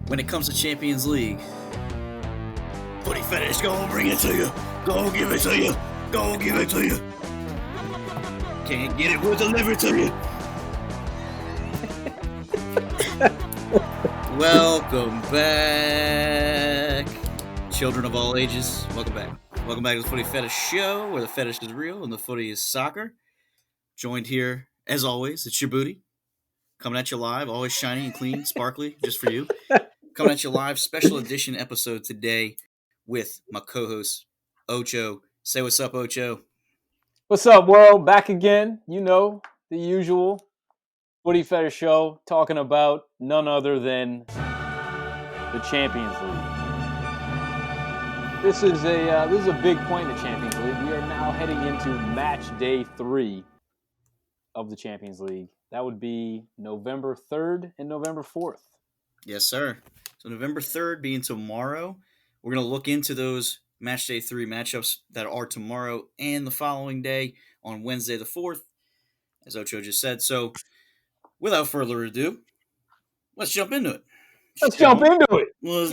When it comes to Champions League, Footy Fetish, go bring it to you. Go give it to you. Go give it to you. Can't get it, we'll deliver it to you. Welcome back, children of all ages. Welcome back. Welcome back to the Footy Fetish Show, where the fetish is real and the footy is soccer. Joined here, as always, it's your booty. Coming at you live, always shiny and clean, sparkly, just for you. Coming at you live, special edition episode today with my co-host, Ocho. Say what's up, Ocho. What's up, world? Back again. You know, the usual Footy Fetish Show, talking about none other than the Champions League. This is a big point in the Champions League. We are now heading into match day 3 of the Champions League. That would be November 3rd and November 4th. Yes, sir. So November 3rd being tomorrow. We're going to look into those match day 3 matchups that are tomorrow and the following day on Wednesday the 4th, as Ocho just said. So without further ado, let's jump into it. Let's jump into it. Let's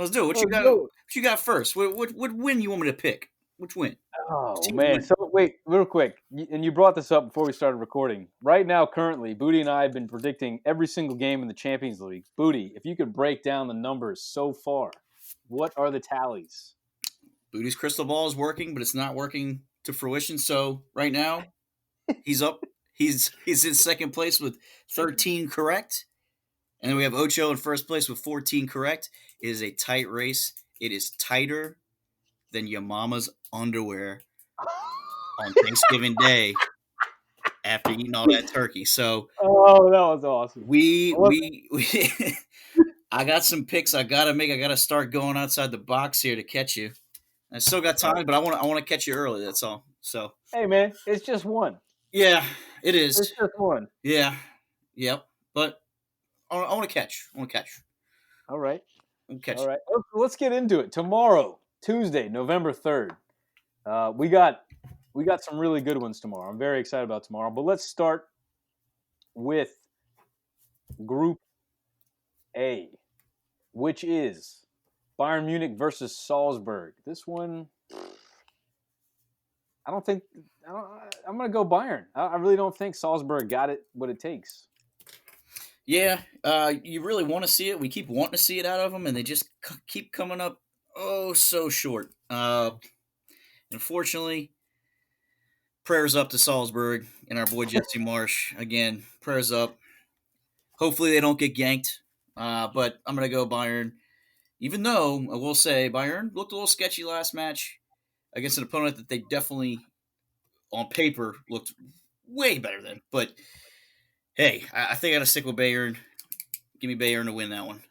do it. What you got first? What win you want me to pick? Which win? Oh, man. So, wait, real quick. And you brought this up before we started recording. Right now, currently, Booty and I have been predicting every single game in the Champions League. Booty, if you could break down the numbers so far, what are the tallies? Booty's crystal ball is working, but it's not working to fruition. So, right now, he's up. He's in second place with 13 correct. And then we have Ocho in first place with 14 correct. It is a tight race. It is tighter than your mama's underwear on Thanksgiving Day after eating all that turkey. So, oh, that was awesome. We I got some picks I gotta make. I gotta start going outside the box here to catch you. I still got time, but I want to catch you early. That's all. So, hey man, it's just one. Yeah, it is. It's just one. Yeah, yep. But I want to catch. All right. Catch. All right. Let's get into it. Tomorrow, Tuesday, November 3rd. We got some really good ones tomorrow. I'm very excited about tomorrow. But let's start with Group A, which is Bayern Munich versus Salzburg. This one, I'm going to go Bayern. I really don't think Salzburg got it what it takes. Yeah, you really want to see it. We keep wanting to see it out of them, and they just keep coming up so short. Unfortunately, prayers up to Salzburg and our boy Jesse Marsch. Again, prayers up. Hopefully they don't get yanked, but I'm going to go Bayern. Even though, I will say, Bayern looked a little sketchy last match against an opponent that they definitely, on paper, looked way better than. But hey, I think I got to stick with Bayern. Give me Bayern to win that one.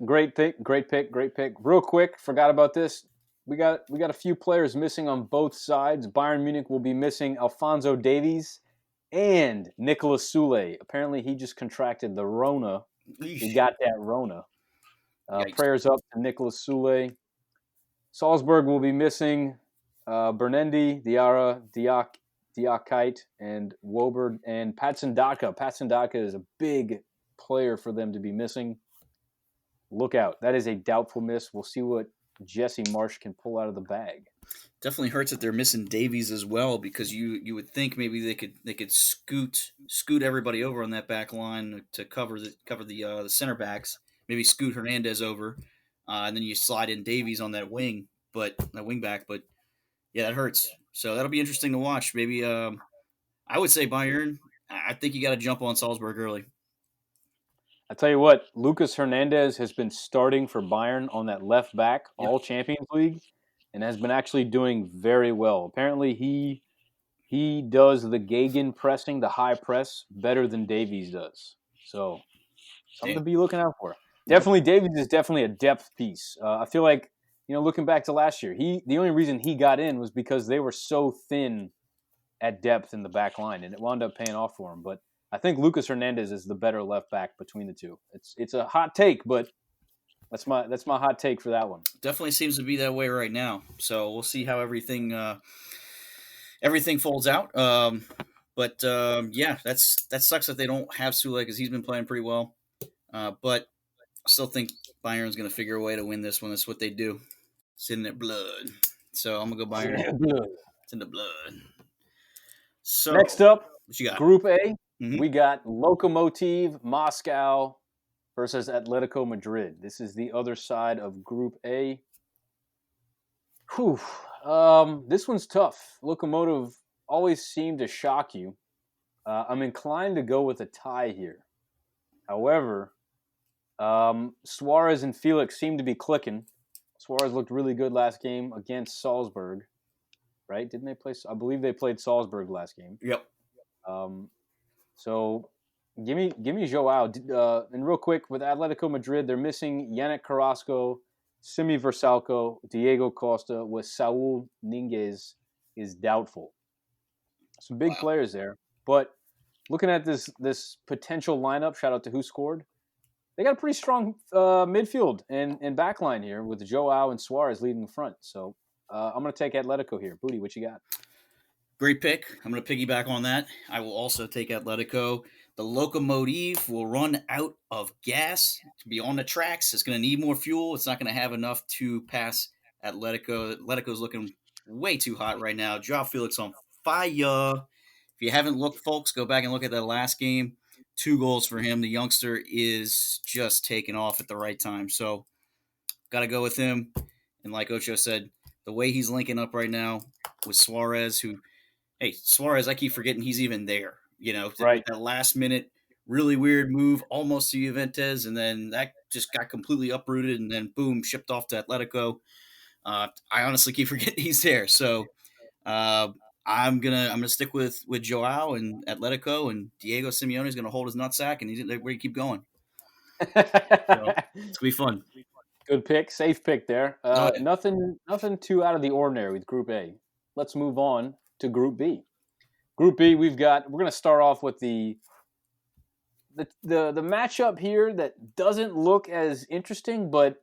Great pick. Real quick, forgot about this. We got a few players missing on both sides. Bayern Munich will be missing Alphonso Davies and Nicolas Soule. Apparently, he just contracted the Rona. Eesh. He got that Rona. Prayers up to Nicolas Soule. Salzburg will be missing Bernendi, Diarra, Diakite, and Wober, and Patson Daka. Patson Daka is a big player for them to be missing. Look out. That is a doubtful miss. We'll see what Jesse Marsch can pull out of the bag. Definitely hurts that they're missing Davies as well, because you would think maybe they could scoot everybody over on that back line to cover the center backs. Maybe scoot Hernandez over, and then you slide in Davies on that wing back. But yeah, that hurts. So that'll be interesting to watch. Maybe I would say Bayern. I think you got to jump on Salzburg early. I tell you what, Lucas Hernandez has been starting for Bayern on that left back all Champions League, and has been actually doing very well. Apparently, he does the Gegen pressing, the high press, better than Davies does. So something to be looking out for. Definitely, Davies is definitely a depth piece. I feel like, looking back to last year, the only reason he got in was because they were so thin at depth in the back line, and it wound up paying off for him. But I think Lucas Hernandez is the better left back between the two. It's a hot take, but that's my hot take for that one. Definitely seems to be that way right now. So we'll see how everything everything folds out. But yeah, that sucks that they don't have Sule because he's been playing pretty well. But I still think Bayern's going to figure a way to win this one. That's what they do. It's in their blood. So I'm gonna go Bayern. It's in the blood. So Next up, what you got? Group A, Mhm. we got Lokomotiv Moscow versus Atletico Madrid. This is the other side of Group A. Whew. This one's tough. Lokomotiv always seem to shock you. I'm inclined to go with a tie here. However, Suarez and Felix seem to be clicking. Suarez looked really good last game against Salzburg, right? Didn't they play? I believe they played Salzburg last game. Yep. So give me Joao. And real quick, with Atletico Madrid, they're missing Yannick Carrasco, Simi Versalco, Diego Costa, with Saul Niguez is doubtful. Some big players there. But looking at this potential lineup, shout out to who scored. They got a pretty strong midfield and back line here with Joao and Suarez leading the front. So I'm going to take Atletico here. Booty, what you got? Great pick. I'm going to piggyback on that. I will also take Atletico. The Lokomotiv will run out of gas to be on the tracks. It's going to need more fuel. It's not going to have enough to pass Atletico. Atletico's looking way too hot right now. Joao Felix on fire. If you haven't looked, folks, go back and look at that last game. 2 goals for him. The youngster is just taking off at the right time. So, got to go with him. And like Ocho said, the way he's linking up right now with Suarez, Suarez, I keep forgetting he's even there. Right. That last minute, really weird move, almost to Juventus, and then that just got completely uprooted, and then boom, shipped off to Atletico. I honestly keep forgetting he's there. So, I'm gonna stick with Joao and Atletico, and Diego Simeone is gonna hold his nutsack, and they're going to keep going. So it's gonna be fun. Good pick, safe pick there. Oh, yeah. Nothing too out of the ordinary with Group A. Let's move on to Group B. Group B, we're going to start off with the matchup here that doesn't look as interesting, but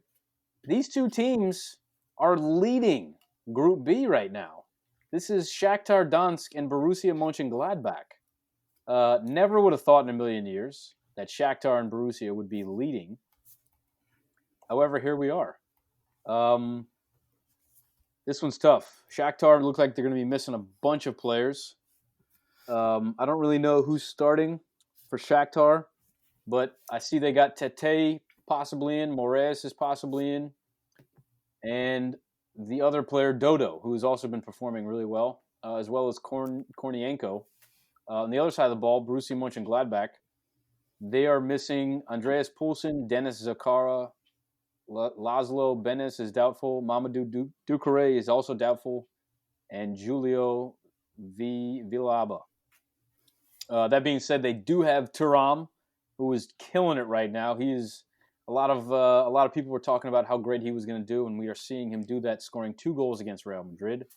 these two teams are leading Group B right now. This is Shakhtar Donetsk and Borussia Mönchengladbach. Never would have thought in a million years that Shakhtar and Borussia would be leading. However, here we are. This one's tough. Shakhtar look like they're going to be missing a bunch of players. I don't really know who's starting for Shakhtar, but I see they got Tete possibly in, Moraes is possibly in, and the other player, Dodo, who has also been performing really well, as well as Kornienko. On the other side of the ball, Borussia Mönchengladbach, they are missing Andreas Poulsen, Dennis Zakara, Laszlo Benes is doubtful, Mamadou Ducouré is also doubtful, and Julio Villalba. That being said, they do have Thuram, who is killing it right now. He is a lot of people were talking about how great he was going to do, and we are seeing him do that, scoring 2 goals against Real Madrid.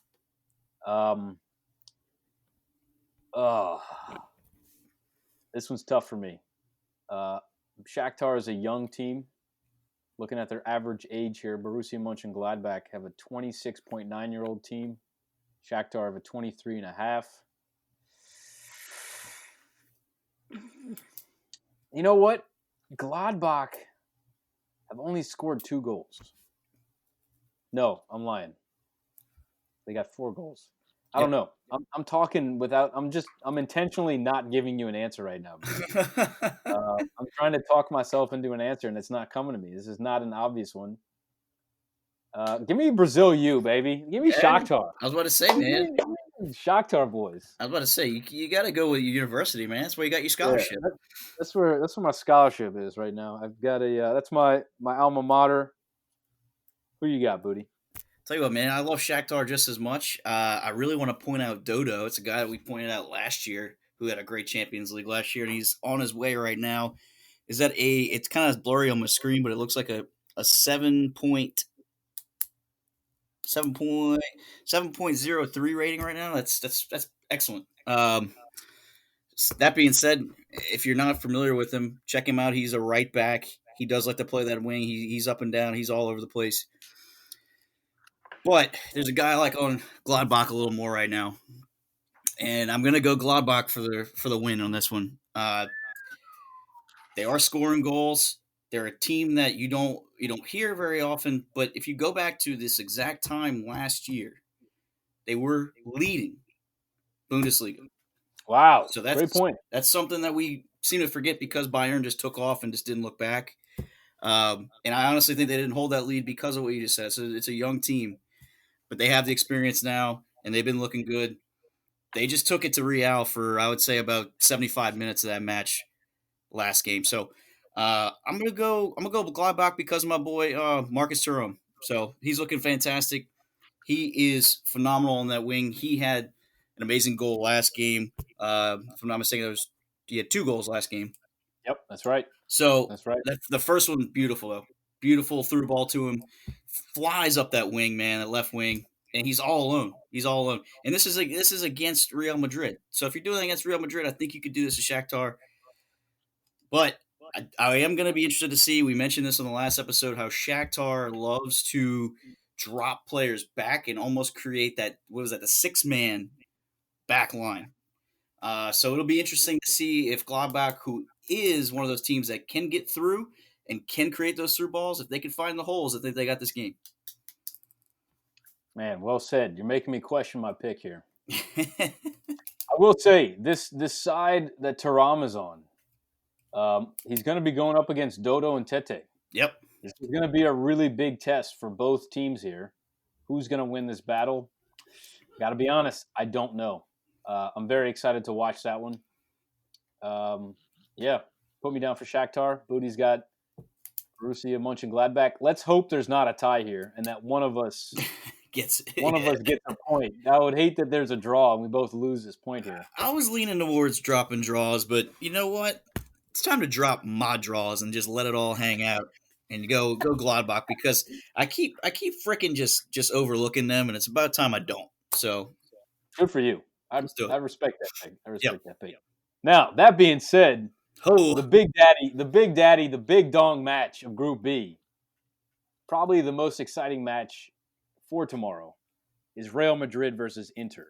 This one's tough for me. Shakhtar is a young team. Looking at their average age here, Borussia Mönchengladbach have a 26.9-year-old team. Shakhtar have a 23.5. You know what? Gladbach have only scored 2 goals. No, I'm lying. They got 4 goals. I don't know. I'm talking without. I'm intentionally not giving you an answer right now. I'm trying to talk myself into an answer, and it's not coming to me. This is not an obvious one. Give me Brazil, baby. Give me Shakhtar. I was about to say, man. Shakhtar boys. I was about to say you got to go with your university, man. That's where you got your scholarship. Yeah, that's where my scholarship is right now. I've got that's my alma mater. Who you got, Booty? Tell you what, man, I love Shakhtar just as much. I really want to point out Dodo. It's a guy that we pointed out last year who had a great Champions League last year, and he's on his way right now. Is that it's kind of blurry on my screen, but it looks like a 7.03 rating right now. That's excellent. That being said, if you're not familiar with him, check him out. He's a right back. He does like to play that wing. He's up and down. He's all over the place. But there's a guy like on Gladbach a little more right now. and I'm gonna go Gladbach for the win on this one. They are scoring goals. They're a team that you don't hear very often, but if you go back to this exact time last year, they were leading Bundesliga. Wow, So great point. that's something that we seem to forget because Bayern just took off and just didn't look back. And I honestly think they didn't hold that lead because of what you just said. So it's a young team, but they have the experience now, and they've been looking good. They just took it to Real for I would say about 75 minutes of that match last game. So I'm gonna go Gladbach because of my boy Marcus Thuram. So he's looking fantastic. He is phenomenal on that wing. He had an amazing goal last game. If I'm not mistaken, he had 2 goals last game. Yep, that's right. So That's right. the first one, beautiful though, beautiful through ball to him, flies up that wing, man, that left wing, and he's all alone. He's all alone, and this is against Real Madrid. So if you're doing it against Real Madrid, I think you could do this to Shakhtar. But I am going to be interested to see. We mentioned this in the last episode how Shakhtar loves to drop players back and almost create that what was that the 6-man back line. So it'll be interesting to see if Gladbach, who is one of those teams that can get through and can create those through balls, if they can find the holes, I think they got this game. Man, well said. You're making me question my pick here. I will say this side that Taram is on, he's going to be going up against Dodo and Tete. Yep. This is going to be a really big test for both teams here. Who's going to win this battle? Got to be honest, I don't know. I'm very excited to watch that one. Yeah, put me down for Shakhtar. Booty's got Borussia Mönchengladbach. Let's hope there's not a tie here and that one of us gets a point. I would hate that there's a draw and we both lose this point here. I was leaning towards dropping draws, but you know what? It's time to drop my draws and just let it all hang out and go Gladbach because I keep freaking just overlooking them, and it's about time I don't. So good for you. I respect that pick. I respect that pick. Now that being said, the big daddy, the big dong match of Group B, probably the most exciting match for tomorrow, is Real Madrid versus Inter.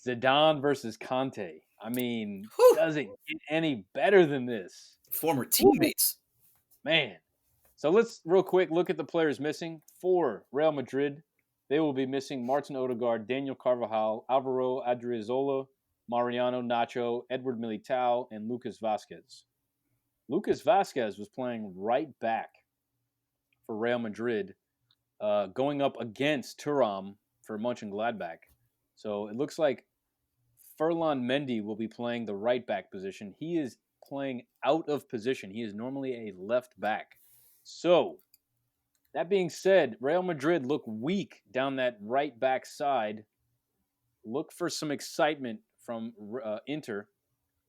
Zidane versus Conte. I mean, does it get any better than this? Former teammates. Man. So let's real quick look at the players missing. For Real Madrid, they will be missing Martin Odegaard, Daniel Carvajal, Alvaro Adriozola, Mariano Nacho, Edward Militao, and Lucas Vasquez. Lucas Vasquez was playing right back for Real Madrid, going up against Thuram for Mönchengladbach. So it looks like Ferland Mendy will be playing the right back position. He is playing out of position. He is normally a left back. So, that being said, Real Madrid look weak down that right back side. Look for some excitement from Inter.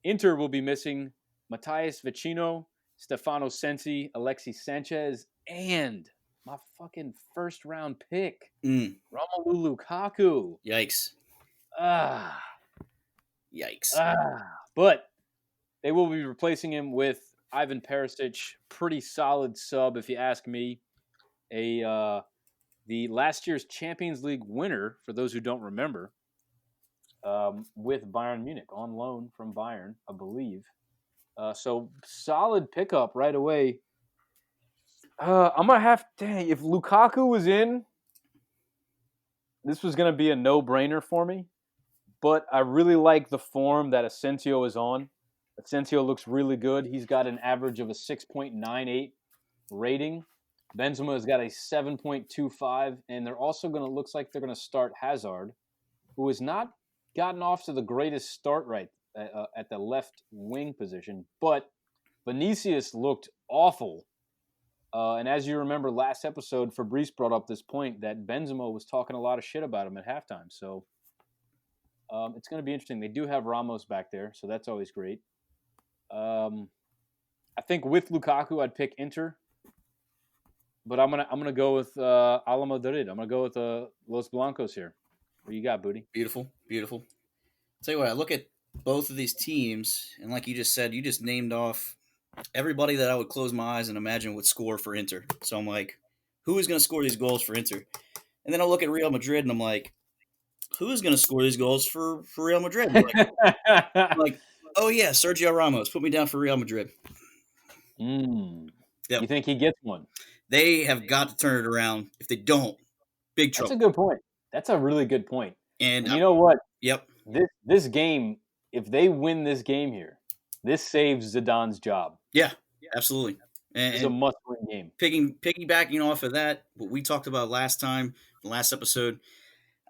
Inter will be missing Matthias Vecino, Stefano Sensi, Alexis Sanchez, and my fucking first round pick, Romelu Lukaku. Yikes. Yikes. But they will be replacing him with Ivan Perisic. Pretty solid sub, if you ask me. The last year's Champions League winner, for those who don't remember, with Bayern Munich, on loan from Bayern, I believe. So solid pickup right away. I'm going to have – dang, if Lukaku was in, this was going to be a no-brainer for me. But I really like the form that Asensio is on. Asensio looks really good. He's got an average of a 6.98 rating. Benzema has got a 7.25, and they're also looks like they're going to start Hazard, who has not gotten off to the greatest start right at the left wing position. But Vinicius looked awful. And as you remember last episode, Fabrice brought up this point that Benzema was talking a lot of shit about him at halftime. So it's going to be interesting. They do have Ramos back there, so that's always great. I think with Lukaku, I'd pick Inter. But I'm gonna go with Ala Madrid. I'm gonna go with Los Blancos here. What you got, Booty? Beautiful. Tell you what, I look at both of these teams, and like you just said, you just named off everybody that I would close my eyes and imagine would score for Inter. So I'm like, who is going to score these goals for Inter? And then I look at Real Madrid, and I'm like, who is going to score these goals for Real Madrid? Like, oh yeah, Sergio Ramos, put me down for Real Madrid. You Yep, think he gets one? they have got to turn it around. If they don't, big That's a trouble. good point. That's a really good point. And And you know what? yep, This game, if they win this game here, this saves Zidane's job. yeah, absolutely. It's a And must-win game. piggybacking off of that, what we talked about last time, the last episode.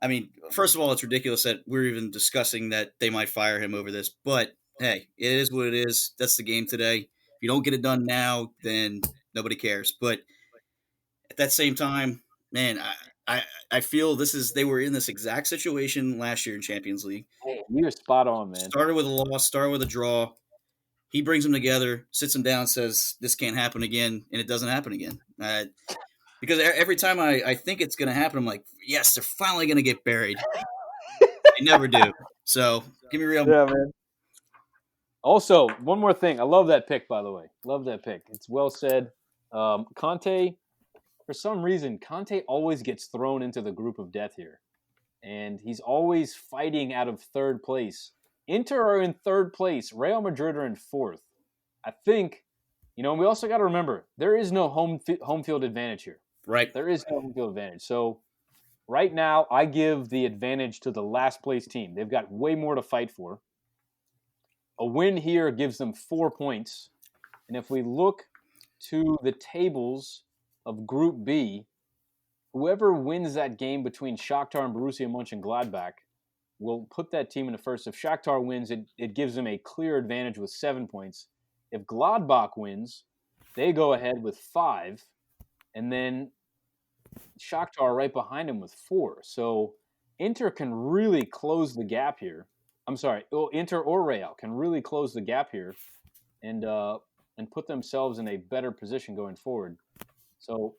I mean, first of all, it's ridiculous that we're even discussing that they might fire him over this. But hey, it is what it is. That's the game today. If you don't get it done now, then nobody cares. But at that same time, man, I feel they were in this exact situation last year in Champions League. Hey, you're spot on, man. Started with a loss, started with a draw. He brings them together, sits them down, says this can't happen again, and it doesn't happen again. Because every time I think it's going to happen, I'm like, yes, they're finally going to get buried. They never do. So give me Real. Yeah, man. Also, one more thing. I love that pick, by the way. Love that pick. It's well said. Conte, for some reason, Conte always gets thrown into the group of death here. And he's always fighting out of third place. Inter are in third place. Real Madrid are in fourth. I think, we also got to remember, there is no home field advantage here. Right. There is no home field advantage. So right now, I give the advantage to the last place team. They've got way more to fight for. A win here gives them 4 points. And if we look to the tables of Group B, whoever wins that game between Shakhtar and Borussia Mönchengladbach will put that team in the first. If Shakhtar wins, it gives them a clear advantage with 7 points. If Gladbach wins, they go ahead with 5. And then Shakhtar right behind him with 4. So Inter can really close the gap here. I'm sorry, Inter or Real can really close the gap here and put themselves in a better position going forward. So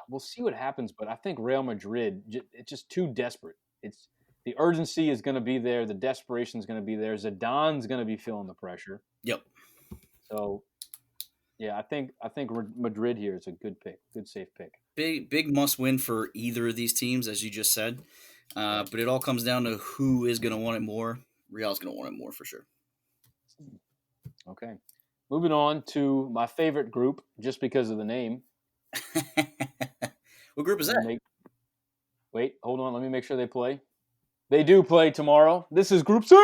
we'll see what happens, but I think Real Madrid, it's just too desperate. It's the urgency is going to be there, the desperation is going to be there. Zidane's going to be feeling the pressure. Yep. So, yeah, I think Madrid here is a good pick, good safe pick. Big must win for either of these teams, as you just said. But it all comes down to who is going to want it more. Real's going to want it more for sure. Okay. Moving on to my favorite group, just because of the name. What group is that? Wait, hold on. Let me make sure they play. They do play tomorrow. This is Group C.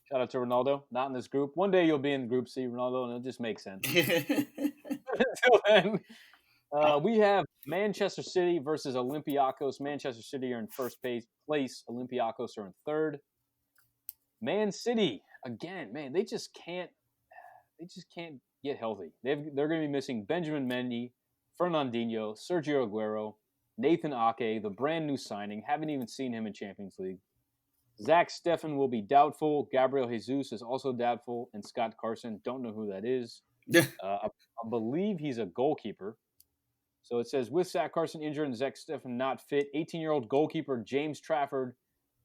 Shout out to Ronaldo. Not in this group. One day you'll be in Group C, Ronaldo, and it'll just make sense. Until then, we have Manchester City versus Olympiacos. Manchester City are in first place. Olympiacos are in third. Man City, again, man, they just can't get healthy. They're going to be missing Benjamin Mendy, Fernandinho, Sergio Aguero, Nathan Ake, the brand new signing. Haven't even seen him in Champions League. Zach Steffen will be doubtful. Gabriel Jesus is also doubtful. And Scott Carson, don't know who that is. I believe he's a goalkeeper. So it says, with Zach Carson injured and Zach Steffen not fit, 18-year-old goalkeeper James Trafford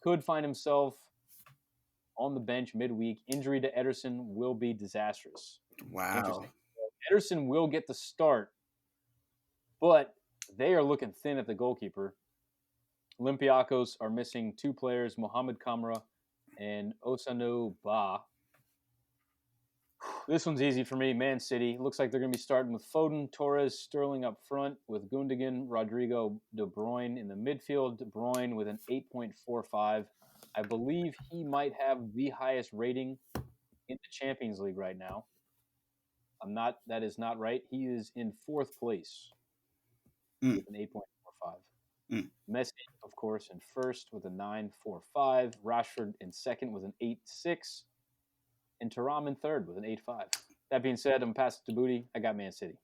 could find himself on the bench midweek. Injury to Ederson will be disastrous. Wow. Ederson will get the start, but they are looking thin at the goalkeeper. Olympiacos are missing 2 players, Mohamed Kamara and Osano Ba. This one's easy for me. Man City. Looks like they're going to be starting with Foden, Torres, Sterling up front, with Gundogan, Rodrigo, De Bruyne in the midfield. De Bruyne with an 8.45. I believe he might have the highest rating in the Champions League right now. That is not right. He is in 4th place with an 8.45. Messi, of course, in first with a 9.45. Rashford in second with an 8.6. And Thuram in third with an 8.5. That being said, I'm passing to Booty. I got Man City.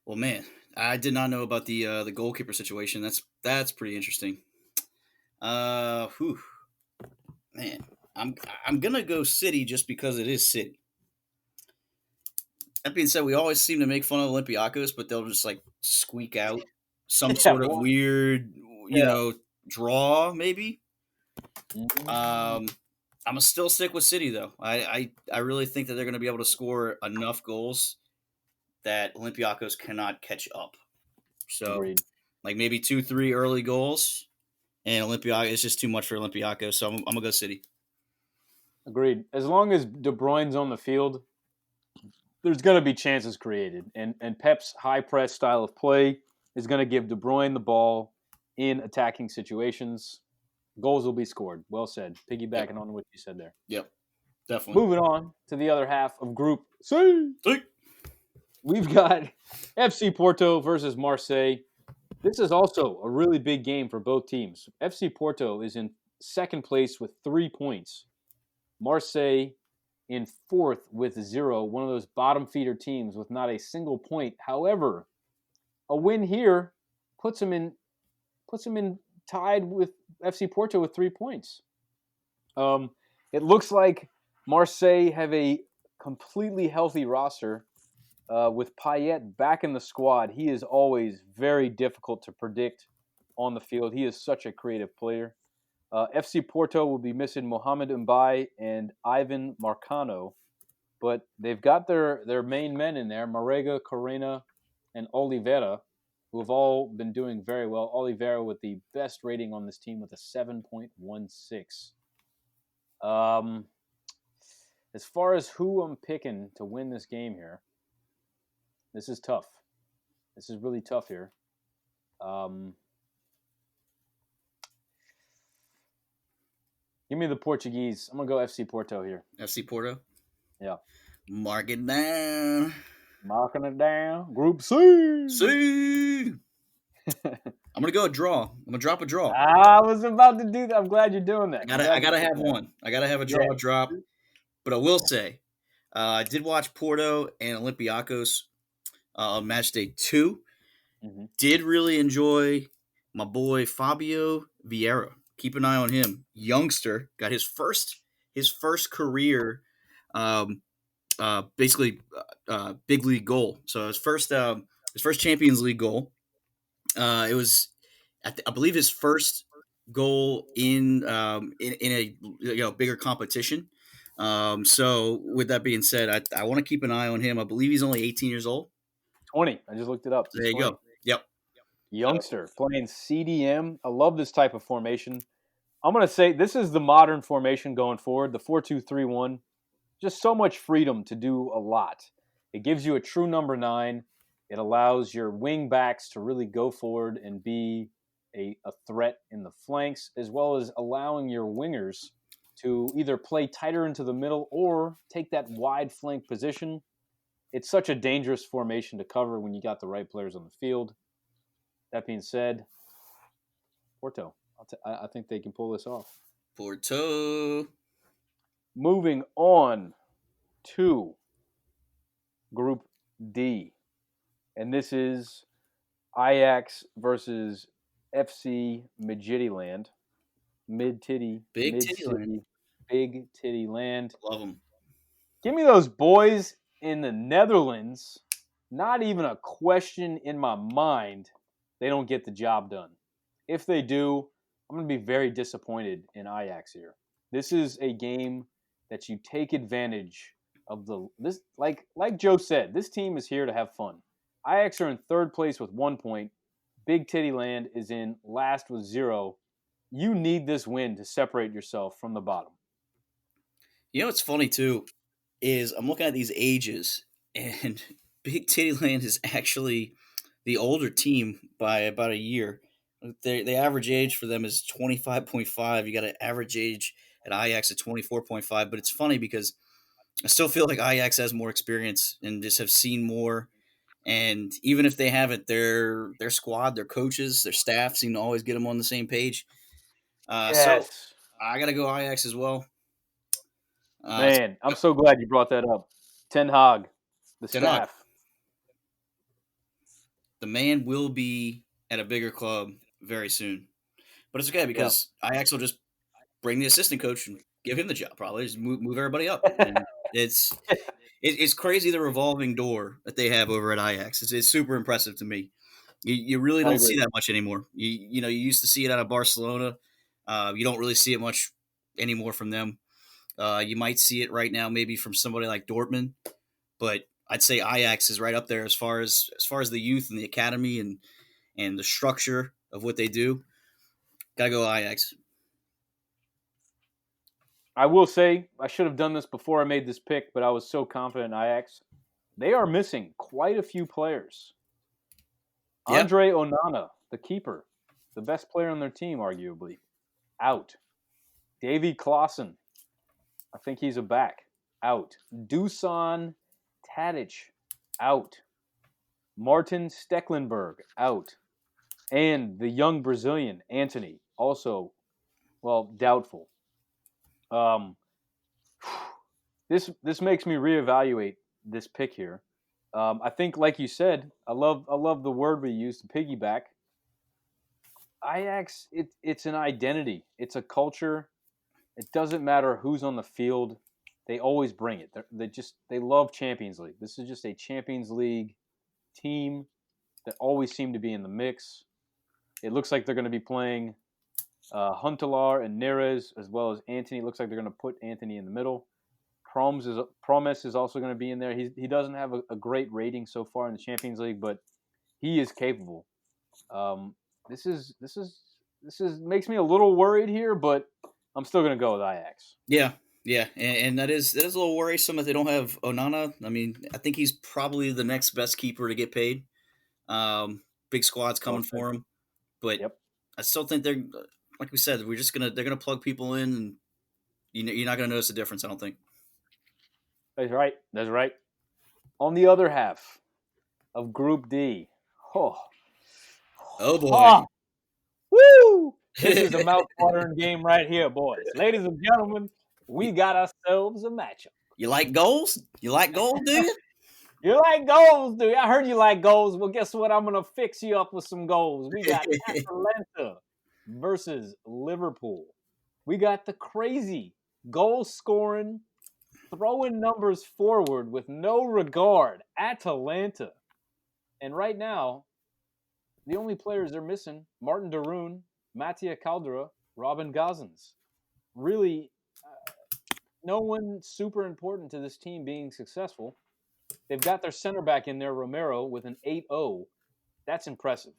Well, man, I did not know about the goalkeeper situation. That's pretty interesting. Man, I'm gonna go City just because it is City. That being said, we always seem to make fun of Olympiacos, but they'll just like squeak out some sort of weird, draw maybe. Mm-hmm. I'm gonna still stick with City though. I really think that they're gonna be able to score enough goals that Olympiacos cannot catch up. So Agreed. like maybe 2-3 early goals, and Olympiacos it's just too much for Olympiacos. So I'm gonna go City. Agreed. As long as De Bruyne's on the field, there's going to be chances created. And Pep's high press style of play is going to give De Bruyne the ball in attacking situations. Goals will be scored. Well said. Yep. Piggybacking on what you said there. Yep. Definitely. Moving on to the other half of Group C. See? We've got FC Porto versus Marseille. This is also a really big game for both teams. FC Porto is in second place with 3 points. Marseille in fourth with 0, one of those bottom feeder teams with not a single point. However, a win here puts them in tied with FC Porto with 3 points. It looks like Marseille have a completely healthy roster with Payet back in the squad. He is always very difficult to predict on the field. He is such a creative player. FC Porto will be missing Mohamed Mbaye and Ivan Marcano, but they've got their main men in there, Marega, Corena, and Oliveira, who have all been doing very well. Oliveira with the best rating on this team with a 7.16. As far as who I'm picking to win this game here, this is tough. This is really tough here. Give me the Portuguese. I'm going to go FC Porto here. FC Porto? Yeah. Mark it down. Marking it down. Group C. See. I'm going to go a draw. I'm going to drop a draw. I was about to do that. I'm glad you're doing that. I gotta have one. I got to have a draw drop. But I will say, I did watch Porto and Olympiacos on match day 2. Mm-hmm. Did really enjoy my boy Fabio Vieira. Keep an eye on him. Youngster, got his first career, basically big league goal. So his first Champions League goal. It was, I believe, his first goal in a bigger competition. So with that being said, I want to keep an eye on him. I believe he's only 18 years old. 20. I just looked it up. There you go. Yep. Youngster playing CDM. I love this type of formation. I'm going to say this is the modern formation going forward, the 4-2-3-1. Just so much freedom to do a lot. It gives you a true number 9. It allows your wing backs to really go forward and be a threat in the flanks, as well as allowing your wingers to either play tighter into the middle or take that wide flank position. It's such a dangerous formation to cover when you got the right players on the field. That being said, Porto, I think they can pull this off. Porto. Moving on to Group D. And this is Ajax versus FC Midtjylland. Big titty land. Love them. Give me those boys in the Netherlands. Not even a question in my mind. They don't get the job done. If they do, I'm going to be very disappointed in Ajax here. This is a game that you take advantage of this. Like Joe said, this team is here to have fun. Ajax are in third place with 1 point. Big Titty Land is in last with 0. You need this win to separate yourself from the bottom. You know what's funny too is I'm looking at these ages, and Big Titty Land is actually the older team by about a year. The average age for them is 25.5. You got an average age at Ajax at 24.5. But it's funny because I still feel like Ajax has more experience and just have seen more. And even if they haven't, their squad, their coaches, their staff seem to always get them on the same page. Yes. So I got to go Ajax as well. Man, I'm so glad you brought that up. Ten Hag, the staff. The man will be at a bigger club very soon. But it's okay because Ajax will just bring the assistant coach and give him the job probably. Just move everybody up. And it's crazy the revolving door that they have over at Ajax. It's super impressive to me. You really don't see that much anymore. You used to see it out of Barcelona. You don't really see it much anymore from them. You might see it right now maybe from somebody like Dortmund, but I'd say Ajax is right up there as far as the youth and the academy and and the structure of what they do, gotta go Ajax. I will say I should have done this before I made this pick, but I was so confident in Ajax. They are missing quite a few players. Yeah, Andre Onana, the keeper, the best player on their team, arguably, out. Davy Clausen, I think he's a back, out. Dusan Tadic, out. Martin Stecklenburg, out. And the young Brazilian, Anthony, also, well, doubtful. Um, this makes me reevaluate this pick here. I think, like you said, I love the word we use to piggyback. Ajax, it's an identity, it's a culture. It doesn't matter who's on the field; they always bring it. They love Champions League. This is just a Champions League team that always seem to be in the mix. It looks like they're going to be playing Huntelaar and Neres as well as Anthony. It looks like they're going to put Anthony in the middle. Promise is also going to be in there. He doesn't have a great rating so far in the Champions League, but he is capable. Um, this is makes me a little worried here, but I'm still going to go with Ajax. yeah, yeah, and that is a little worrisome that they don't have Onana. I mean, I think he's probably the next best keeper to get paid. Big squad's Well coming said. for him, but Yep, I still think they're like we said. They're gonna plug people in, and you're not gonna notice the difference. I don't think. that's right. That's right. On the other half of Group D, oh, Oh boy. oh, woo! This is a mouth-watering game right here, boys. Ladies and gentlemen, we got ourselves a matchup. You like goals? You like goals, do you? You like goals, dude? I heard you like goals. Well, guess what? I'm gonna fix you up with some goals. We got Atalanta versus Liverpool. We got the crazy goal scoring, throwing numbers forward with no regard. Atalanta. And right now, the only players they're missing: Martin Darun, Mattia Caldera, Robin Gozens. Really, no one super important to this team being successful. They've got their center back in there, Romero, with an 8.0. That's impressive.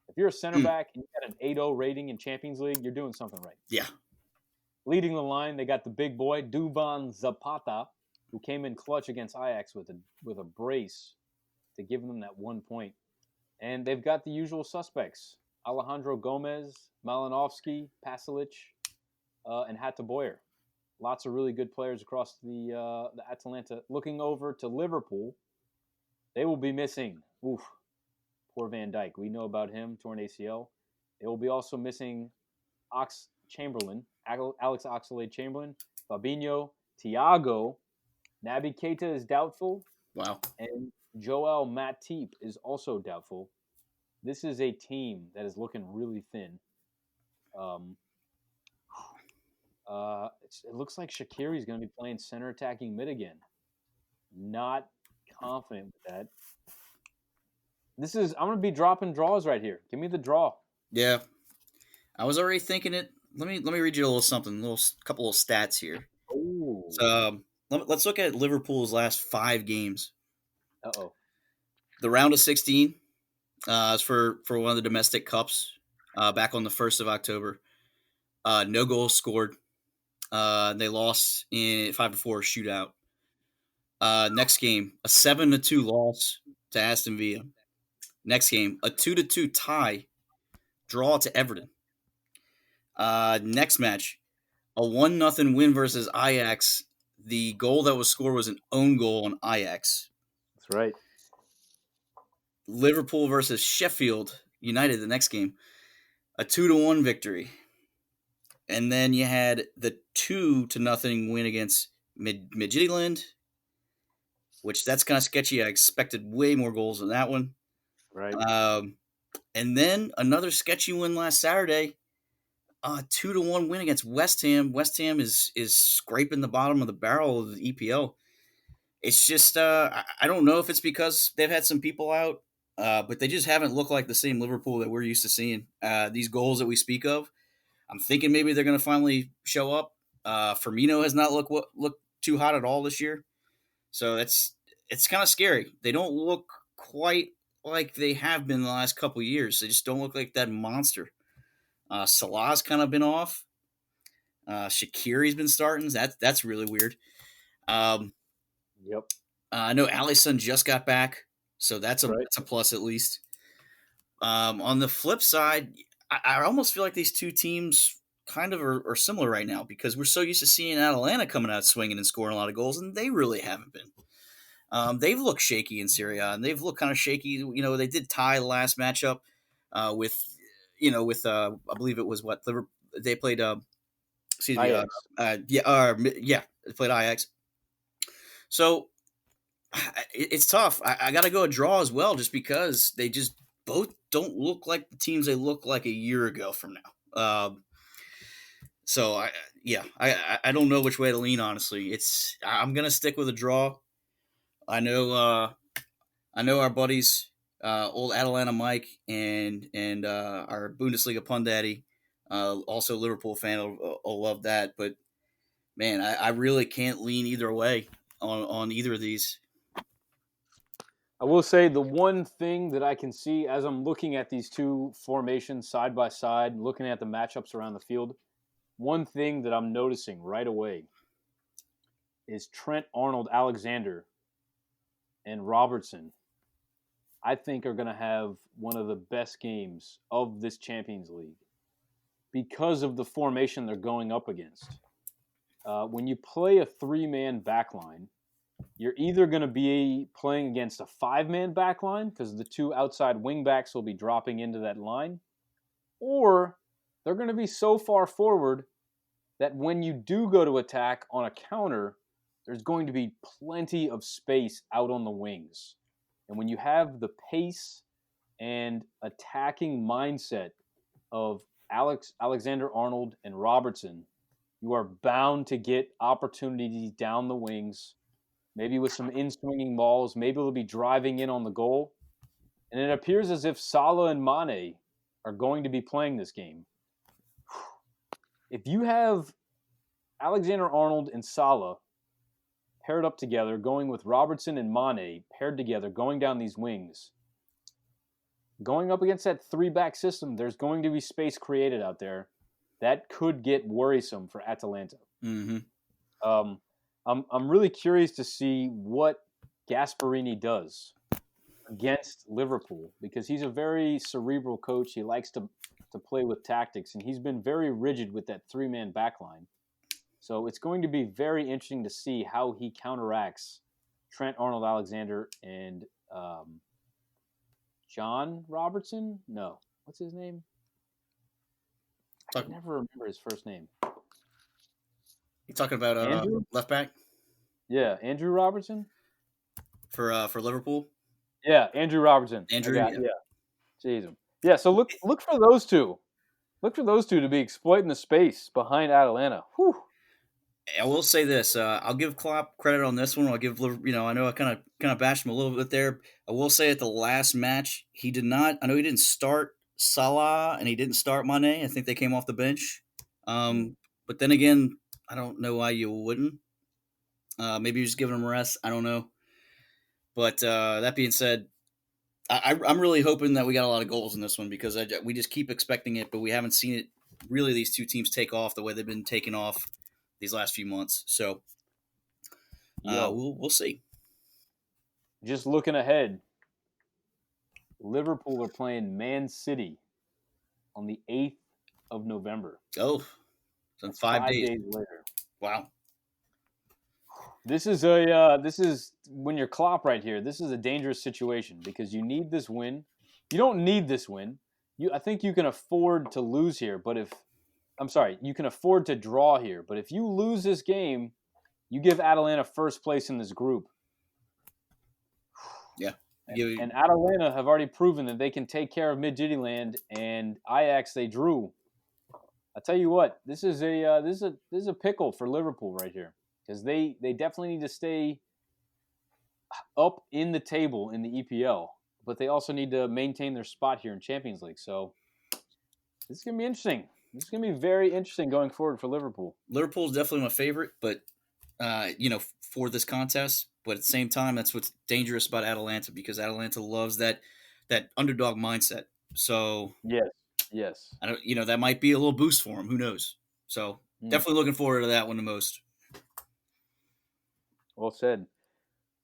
If you're a center Mm, back and you got an 8.0 rating in Champions League, you're doing something right. yeah. Leading the line, they got the big boy, Duvan Zapata, who came in clutch against Ajax with a brace to give them that 1 point. And they've got the usual suspects: Alejandro Gomez, Malinovsky, Pasalic, and Hatta Boyer. Lots of really good players across the Atalanta. Looking over to Liverpool, they will be missing. Oof, poor Van Dijk. We know about him, torn ACL. They will be also missing Alex Oxlade-Chamberlain, Fabinho, Thiago. Naby Keita is doubtful, Wow. and Joel Matip is also doubtful. This is a team that is looking really thin. Um, it looks like Shaqiri is going to be playing center attacking mid again. Not confident with that. I'm going to be dropping draws right here. Give me the draw. Yeah. I was already thinking it. Let me read you a little something, couple of stats here. Oh, So let's look at Liverpool's last 5 games. uh-oh. The round of 16 is for one of the domestic cups back on the 1st of October. No goals scored. They lost in 5-4 shootout. Next game, a 7-2 loss to Aston Villa. Next game, a 2-2 tie, draw to Everton. Next match, a 1-0 win versus Ajax. The goal that was scored was an own goal on Ajax. That's right. Liverpool versus Sheffield United, the next game, a 2-1 victory. And then you had the 2-0 win against Midtjylland, which that's kind of sketchy. I expected way more goals than that one. Right. And then another sketchy win last Saturday, 2-1 win against West Ham. West Ham is scraping the bottom of the barrel of the EPL. It's just I don't know if it's because they've had some people out, but they just haven't looked like the same Liverpool that we're used to seeing. These goals that we speak of, I'm thinking maybe they're going to finally show up. Firmino has not looked too hot at all this year, so it's kind of scary. They don't look quite like they have been the last couple years. They just don't look like that monster. Salah's kind of been off. Shaqiri's been starting. That's really weird. Um, Yep. I know Alisson just got back, so Right. that's a plus at least. On the flip side, I almost feel like these two teams kind of are similar right now because we're so used to seeing Atalanta coming out swinging and scoring a lot of goals, and they really haven't been. They've looked shaky in Serie A, and they've looked kind of shaky. You know, they did tie the last matchup with, I believe it was what they played. Excuse me. Ajax. Yeah, they played Ajax. So it's tough. I got to go a draw as well, just because they just both don't look like the teams they looked like a year ago from now. So I don't know which way to lean. Honestly, I'm gonna stick with a draw. I know I know our buddies, old Atalanta Mike and our Bundesliga pundaddy, also Liverpool fan, will love that. But man, I really can't lean either way on either of these. I will say the one thing that I can see as I'm looking at these two formations side by side, looking at the matchups around the field, one thing that I'm noticing right away is Trent Arnold Alexander and Robertson, I think, are going to have one of the best games of this Champions League because of the formation they're going up against. When you play a three-man backline, you're either going to be playing against a five-man backline because the two outside wingbacks will be dropping into that line, or they're going to be so far forward that when you do go to attack on a counter, there's going to be plenty of space out on the wings. And when you have the pace and attacking mindset of Alexander Arnold and Robertson, you are bound to get opportunities down the wings, maybe with some in-swinging balls. Maybe they'll be driving in on the goal. And it appears as if Salah and Mane are going to be playing this game. If you have Alexander Arnold and Salah paired up together, going with Robertson and Mane paired together, going down these wings, going up against that three-back system, there's going to be space created out there that could get worrisome for Atalanta. Mm-hmm. I'm really curious to see what Gasperini does against Liverpool because he's a very cerebral coach. He likes to play with tactics, and he's been very rigid with that three-man backline. So it's going to be very interesting to see how he counteracts Trent Arnold-Alexander and John Robertson? No. What's his name? I can never remember his first name. You talking about Andrew? left back? Yeah, Andrew Robertson? For Liverpool? Yeah, Andrew Robertson. Andrew, yeah. Jeez. Yeah, so look for those two. Look for those two to be exploiting the space behind Atalanta. Whew. I will say this: I'll give Klopp credit on this one. I'll give I know I kind of bashed him a little bit there. I will say at the last match, he did not. I know he didn't start Salah and he didn't start Mane. I think they came off the bench. But then again, I don't know why you wouldn't. Maybe you're just giving him a rest. I don't know. But that being said, I'm really hoping that we got a lot of goals in this one because we just keep expecting it, but we haven't seen it. Really, these two teams take off the way they've been taking off these last few months. So we'll see. Just looking ahead, Liverpool are playing Man City on the 8th of November. Oh, so 5 days later. Wow. This is when you're Klopp right here. This is a dangerous situation because you need this win. You don't need this win. I think you can afford to lose here, but you can afford to draw here. But if you lose this game, you give Atalanta first place in this group. Yeah. And Atalanta have already proven that they can take care of Midtjylland, and Ajax they drew. I tell you what, this is a pickle for Liverpool right here because they definitely need to stay up in the table in the EPL, but they also need to maintain their spot here in Champions League. So this is gonna be interesting. This is gonna be very interesting going forward for Liverpool. Liverpool's definitely my favorite, but for this contest. But at the same time, that's what's dangerous about Atalanta because Atalanta loves that that underdog mindset. So Yes. Yes. I don't, that might be a little boost for him. Who knows? So Mm, definitely looking forward to that one the most. well said.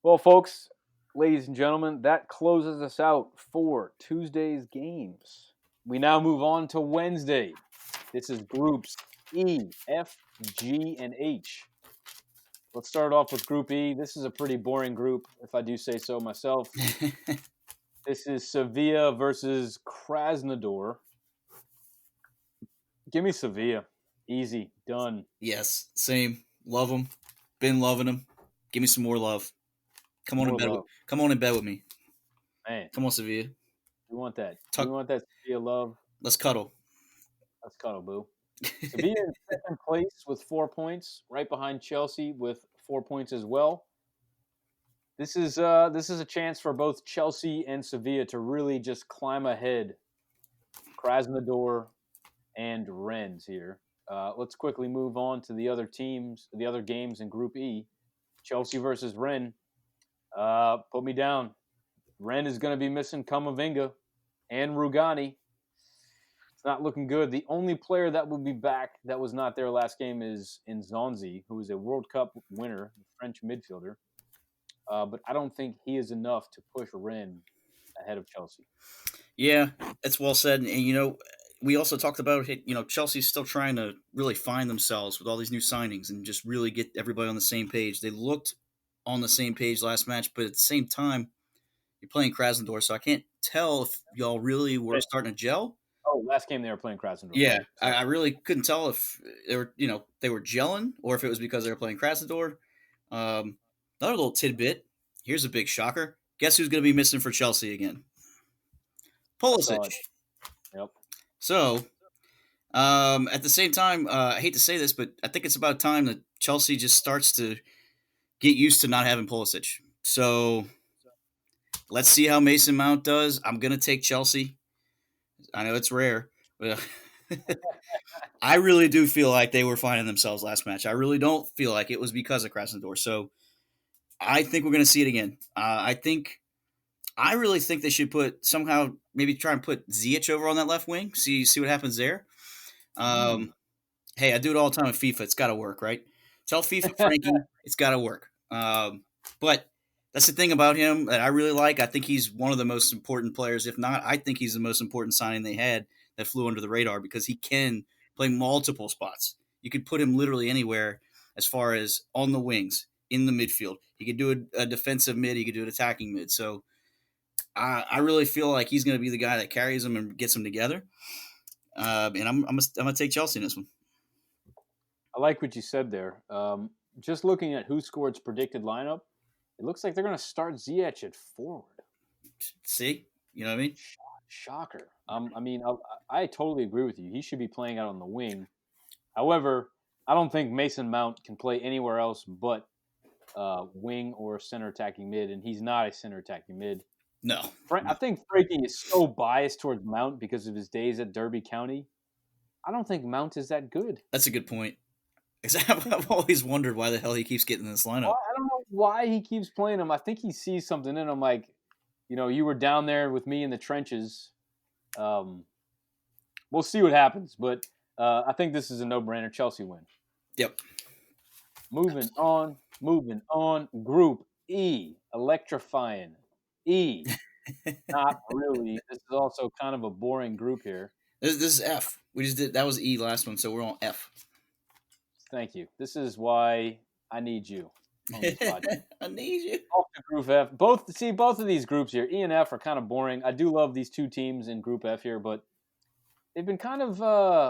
Well, folks, ladies and gentlemen, that closes us out for Tuesday's games. We now move on to Wednesday. This is groups E, F, G, and H. Let's start off with Group E. This is a pretty boring group, if I do say so myself. This is Sevilla versus Krasnodar. Give me Sevilla. Easy. Done. Yes, same. Love him. Been loving him. Give me some more love. Come on in More bed. love. Come on in bed with me. Man, Come on, Sevilla. we want that. We Tuck. want that Sevilla love. Let's cuddle. Let's cuddle, boo. Sevilla in second place with 4 points, right behind Chelsea with 4 points as well. This is a chance for both Chelsea and Sevilla to really just climb ahead. Krasnodar and Rennes here. Let's quickly move on to the other teams, the other games in Group E. Chelsea versus Rennes. Put me down. Rennes is going to be missing Kamavinga and Rugani. It's not looking good. The only player that will be back that was not there last game is Nzonzi, who is a World Cup winner, the French midfielder. But I don't think he is enough to push Rennes ahead of Chelsea. Yeah, that's well said. And we also talked about Chelsea's still trying to really find themselves with all these new signings and just really get everybody on the same page. They looked on the same page last match, but at the same time, you're playing Krasnodar, so I can't tell if y'all really were starting to gel. Oh, last game they were playing Krasnodar, Yeah, right? I, So I really couldn't tell if they were gelling or if it was because they were playing Krasnodar. Another little tidbit. Here's a big shocker. Guess who's going to be missing for Chelsea again? I saw it. Pulisic. Yep. So, at the same time, I hate to say this, but I think it's about time that Chelsea just starts to get used to not having Pulisic. So, let's see how Mason Mount does. I'm going to take Chelsea. I know it's rare, but I really do feel like they were finding themselves last match. I really don't feel like it was because of Krasnodar. So, I think we're going to see it again. I really think they should maybe try and put Ziyech over on that left wing. See what happens there. Mm. Um, hey, I do it all the time in FIFA. It's got to work, right? Tell FIFA Frankie it's got to work. But that's the thing about him that I really like. I think he's one of the most important players. If not, I think he's the most important signing they had that flew under the radar because he can play multiple spots. You could put him literally anywhere as far as on the wings, in the midfield. He could do a defensive mid. He could do an attacking mid. So I really feel like he's going to be the guy that carries them and gets them together. And I'm gonna take Chelsea in this one. I like what you said there. Just looking at who scored's predicted lineup, it looks like they're going to start Ziyech at forward. See, you know what I mean? Shocker. I totally agree with you. He should be playing out on the wing. However, I don't think Mason Mount can play anywhere else but wing or center attacking mid, and he's not a center attacking mid. No, I think Frankie is so biased towards Mount because of his days at Derby County. I don't think Mount is that good. that's a good point. I've always wondered why the hell he keeps getting in this lineup. I don't know why he keeps playing him. I think he sees something in him. Like, you were down there with me in the trenches. We'll see what happens, but I think this is a no-brainer Chelsea win. Yep. Moving on. Group E, electrifying. E, not really. This is also kind of a boring group here. This is F. We just did that was E last one, so we're on F. Thank you. This is why I need you on this podcast. I need you. Off to Group F. Both of these groups here, E and F, are kind of boring. I do love these two teams in Group F here, but they've been kind of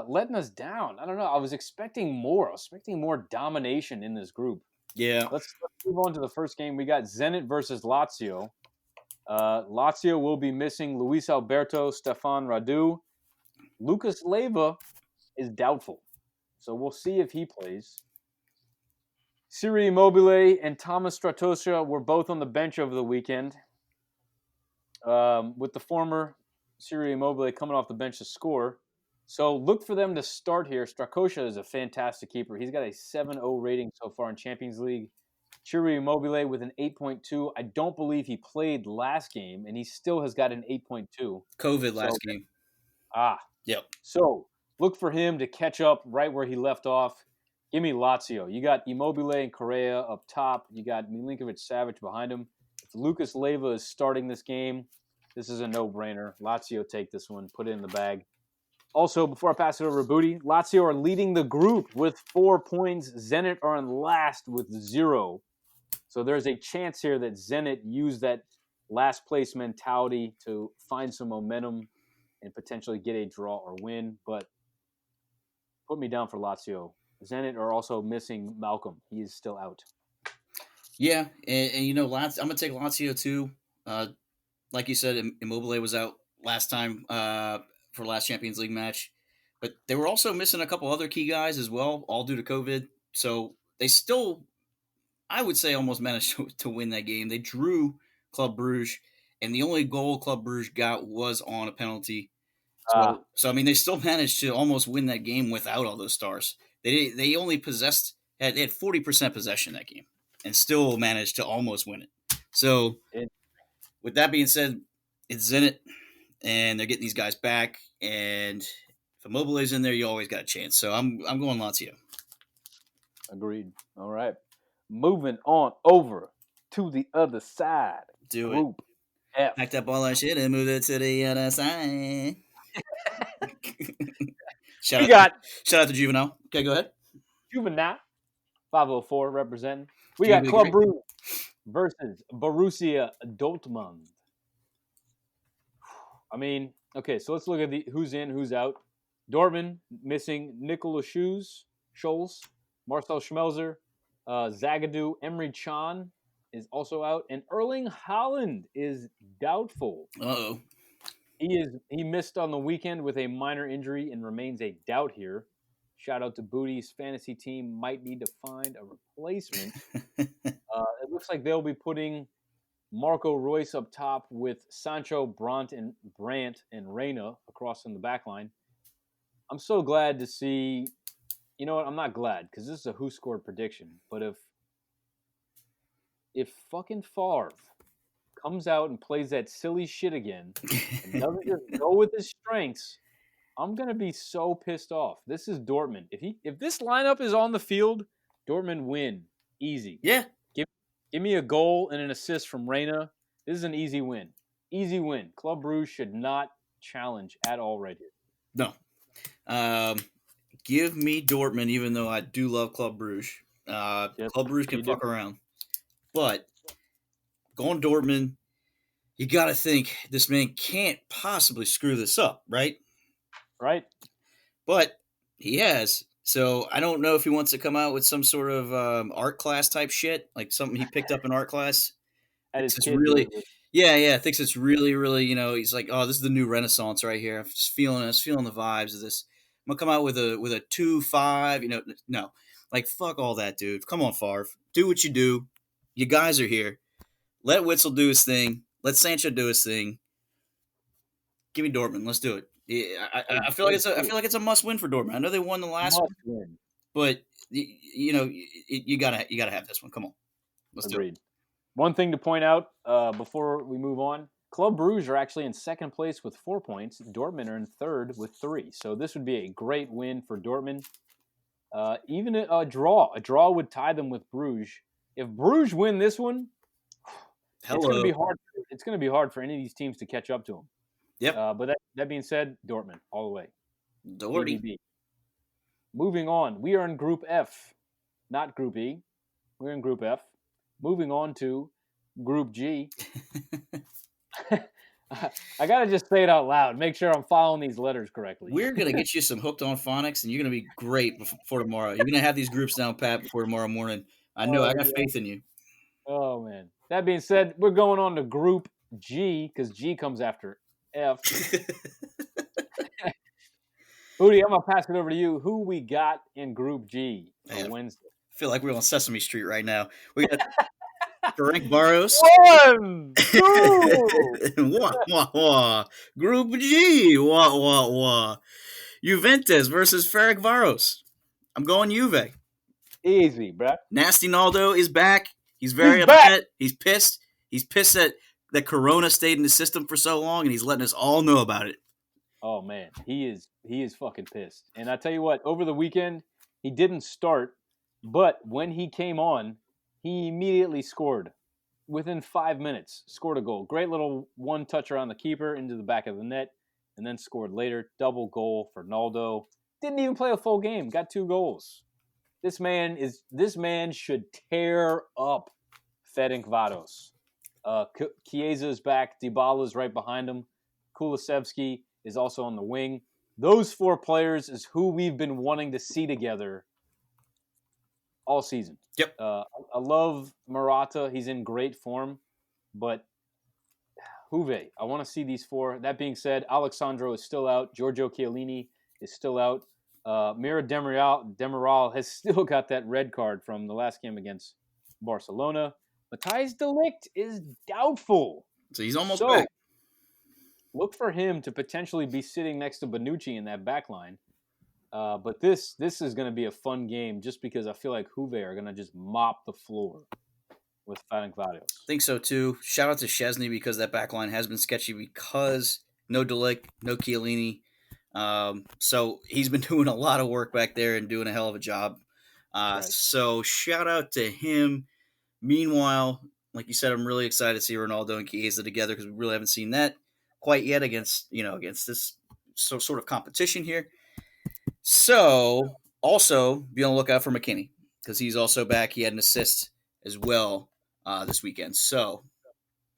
letting us down. I don't know. I was expecting more. I was expecting more domination in this group. Yeah. Let's move on to the first game. We got Zenit versus Lazio. Lazio will be missing Luis Alberto, Stefan Radu. Lucas Leiva is doubtful, so we'll see if he plays. Ciro Immobile and Thomas Stratosha were both on the bench over the weekend, with the former Ciro Immobile coming off the bench to score. So look for them to start here. Strakosha is a fantastic keeper. He's got a 7.0 rating so far in Champions League. Chiri Immobile with an 8.2. I don't believe he played last game, and he still has got an 8.2. COVID So, last game. ah, Yep. so look for him to catch up right where he left off. Give me Lazio. You got Immobile and Correa up top. You got Milinkovic-Savic behind him. If Lucas Leiva is starting this game, this is a no-brainer. Lazio take this one, put it in the bag. Also, before I pass it over to Booty, Lazio are leading the group with 4 points. Zenit are in last with 0. So there's a chance here that Zenit use that last place mentality to find some momentum and potentially get a draw or win. But put me down for Lazio. Zenit are also missing Malcolm. He is still out. Yeah, and I'm gonna take Lazio too. Like you said, Immobile was out last time for last Champions League match, but they were also missing a couple other key guys as well, all due to COVID. So they still, I would say, almost managed to win that game. They drew Club Bruges, and the only goal Club Bruges got was on a penalty. So I mean, they still managed to almost win that game without all those stars. They only they had 40% possession that game, and still managed to almost win it. So with that being said, it's in it, and they're getting these guys back. And if Immobile's in there, you always got a chance. So I'm going Lazio. Agreed. All right. Moving on over to the other side. Do Group it. F. Pack that ball and shit and move it to the other side. Shout out to Juvenile. Okay, go ahead. Juvenile, 504 representing. We got Club Brugge versus Borussia Dortmund. I mean, okay, so let's look at who's in, who's out. Dortmund missing Nicolas Scholes, Marcel Schmelzer, Zagadou, Emre Can is also out, and Erling Haaland is doubtful. Uh-oh. He missed on the weekend with a minor injury and remains a doubt here. Shout out to Booty's fantasy team. Might need to find a replacement. It looks like they'll be putting Marco Reus up top with Sancho, Brandt, and Reina across in the back line. I'm so glad to see. You know what? I'm not glad because this is a who scored prediction. But if fucking Favre comes out and plays that silly shit again and doesn't just go with his strengths, I'm gonna be so pissed off. This is Dortmund. If this lineup is on the field, Dortmund win easy. Yeah. Give me a goal and an assist from Reina. This is an easy win. Easy win. Club Brugge should not challenge at all right here. No. Give me Dortmund, even though I do love Club Brugge. Club Brugge can fuck around. But going Dortmund, you got to think this man can't possibly screw this up, right? Right. But he has. So I don't know if he wants to come out with some sort of art class type shit, like something he picked up in art class. Thinks it's really, thinks it's really, really, he's like, oh, this is the new Renaissance right here. I'm just feeling the vibes of this. I'm gonna come out with a 2-5, no, like fuck all that, dude. Come on, Favre, do what you do. You guys are here. Let Witzel do his thing. Let Sancho do his thing. Give me Dortmund. Let's do it. Yeah, I feel like it's a must win for Dortmund. I know they won the last one, but you gotta have this one. Come on, let's do it. One thing to point out before we move on: Club Brugge are actually in second place with 4 points. Dortmund are in third with 3. So this would be a great win for Dortmund. Even a draw would tie them with Bruges. If Bruges win this one, it's going to be hard. It's going to be hard for any of these teams to catch up to them. Yep. But that being said, Dortmund all the way. Doherty. Moving on, we are in Group F, not Group E. We're in Group F. Moving on to Group G. I gotta just say it out loud. Make sure I'm following these letters correctly. We're gonna get you some hooked on phonics, and you're gonna be great before tomorrow. You're gonna have these groups down pat before tomorrow morning. I know. I got faith in you. Oh man. That being said, we're going on to Group G because G comes after F. Booty, I'm gonna pass it over to you. Who we got in Group G for Wednesday? I feel like we're on Sesame Street right now. We got Ferenc Barros. 1, 2. Wah, wah, wah. Group G. Wah, wah, wah. Juventus versus Ferencváros. I'm going Juve. Easy, bruh. Nasty Naldo is back. He's very back. upset. He's pissed. He's pissed that Corona stayed in the system for so long, and he's letting us all know about it. Oh man, he is fucking pissed. And I tell you what, over the weekend he didn't start, but when he came on, he immediately scored. Within 5 minutes, scored a goal. Great little one toucher on the keeper into the back of the net, and then scored later. Double goal for Naldo. Didn't even play a full game. Got 2 goals. This man should tear up Ferencváros. Chiesa's back. Dybala's right behind him. Kulusevski is also on the wing. Those 4 players is who we've been wanting to see together all season. Yep. I love Morata. He's in great form. But Juve, I want to see these 4. That being said, Alexandro is still out. Giorgio Chiellini is still out. Mira Demiral has still got that red card from the last game against Barcelona. Matthijs de Ligt is doubtful. So he's almost back. Look for him to potentially be sitting next to Bonucci in that back line. But this is going to be a fun game just because I feel like Juve are going to just mop the floor with Ferencváros. I think so too. Shout out to Szczesny because that back line has been sketchy because no De Ligt, no Chiellini. So he's been doing a lot of work back there and doing a hell of a job. Right. So shout out to him. Meanwhile, like you said, I'm really excited to see Ronaldo and Chiesa together because we really haven't seen that quite yet against this sort of competition here. So also be on the lookout for McKinney because he's also back. He had an assist as well this weekend. So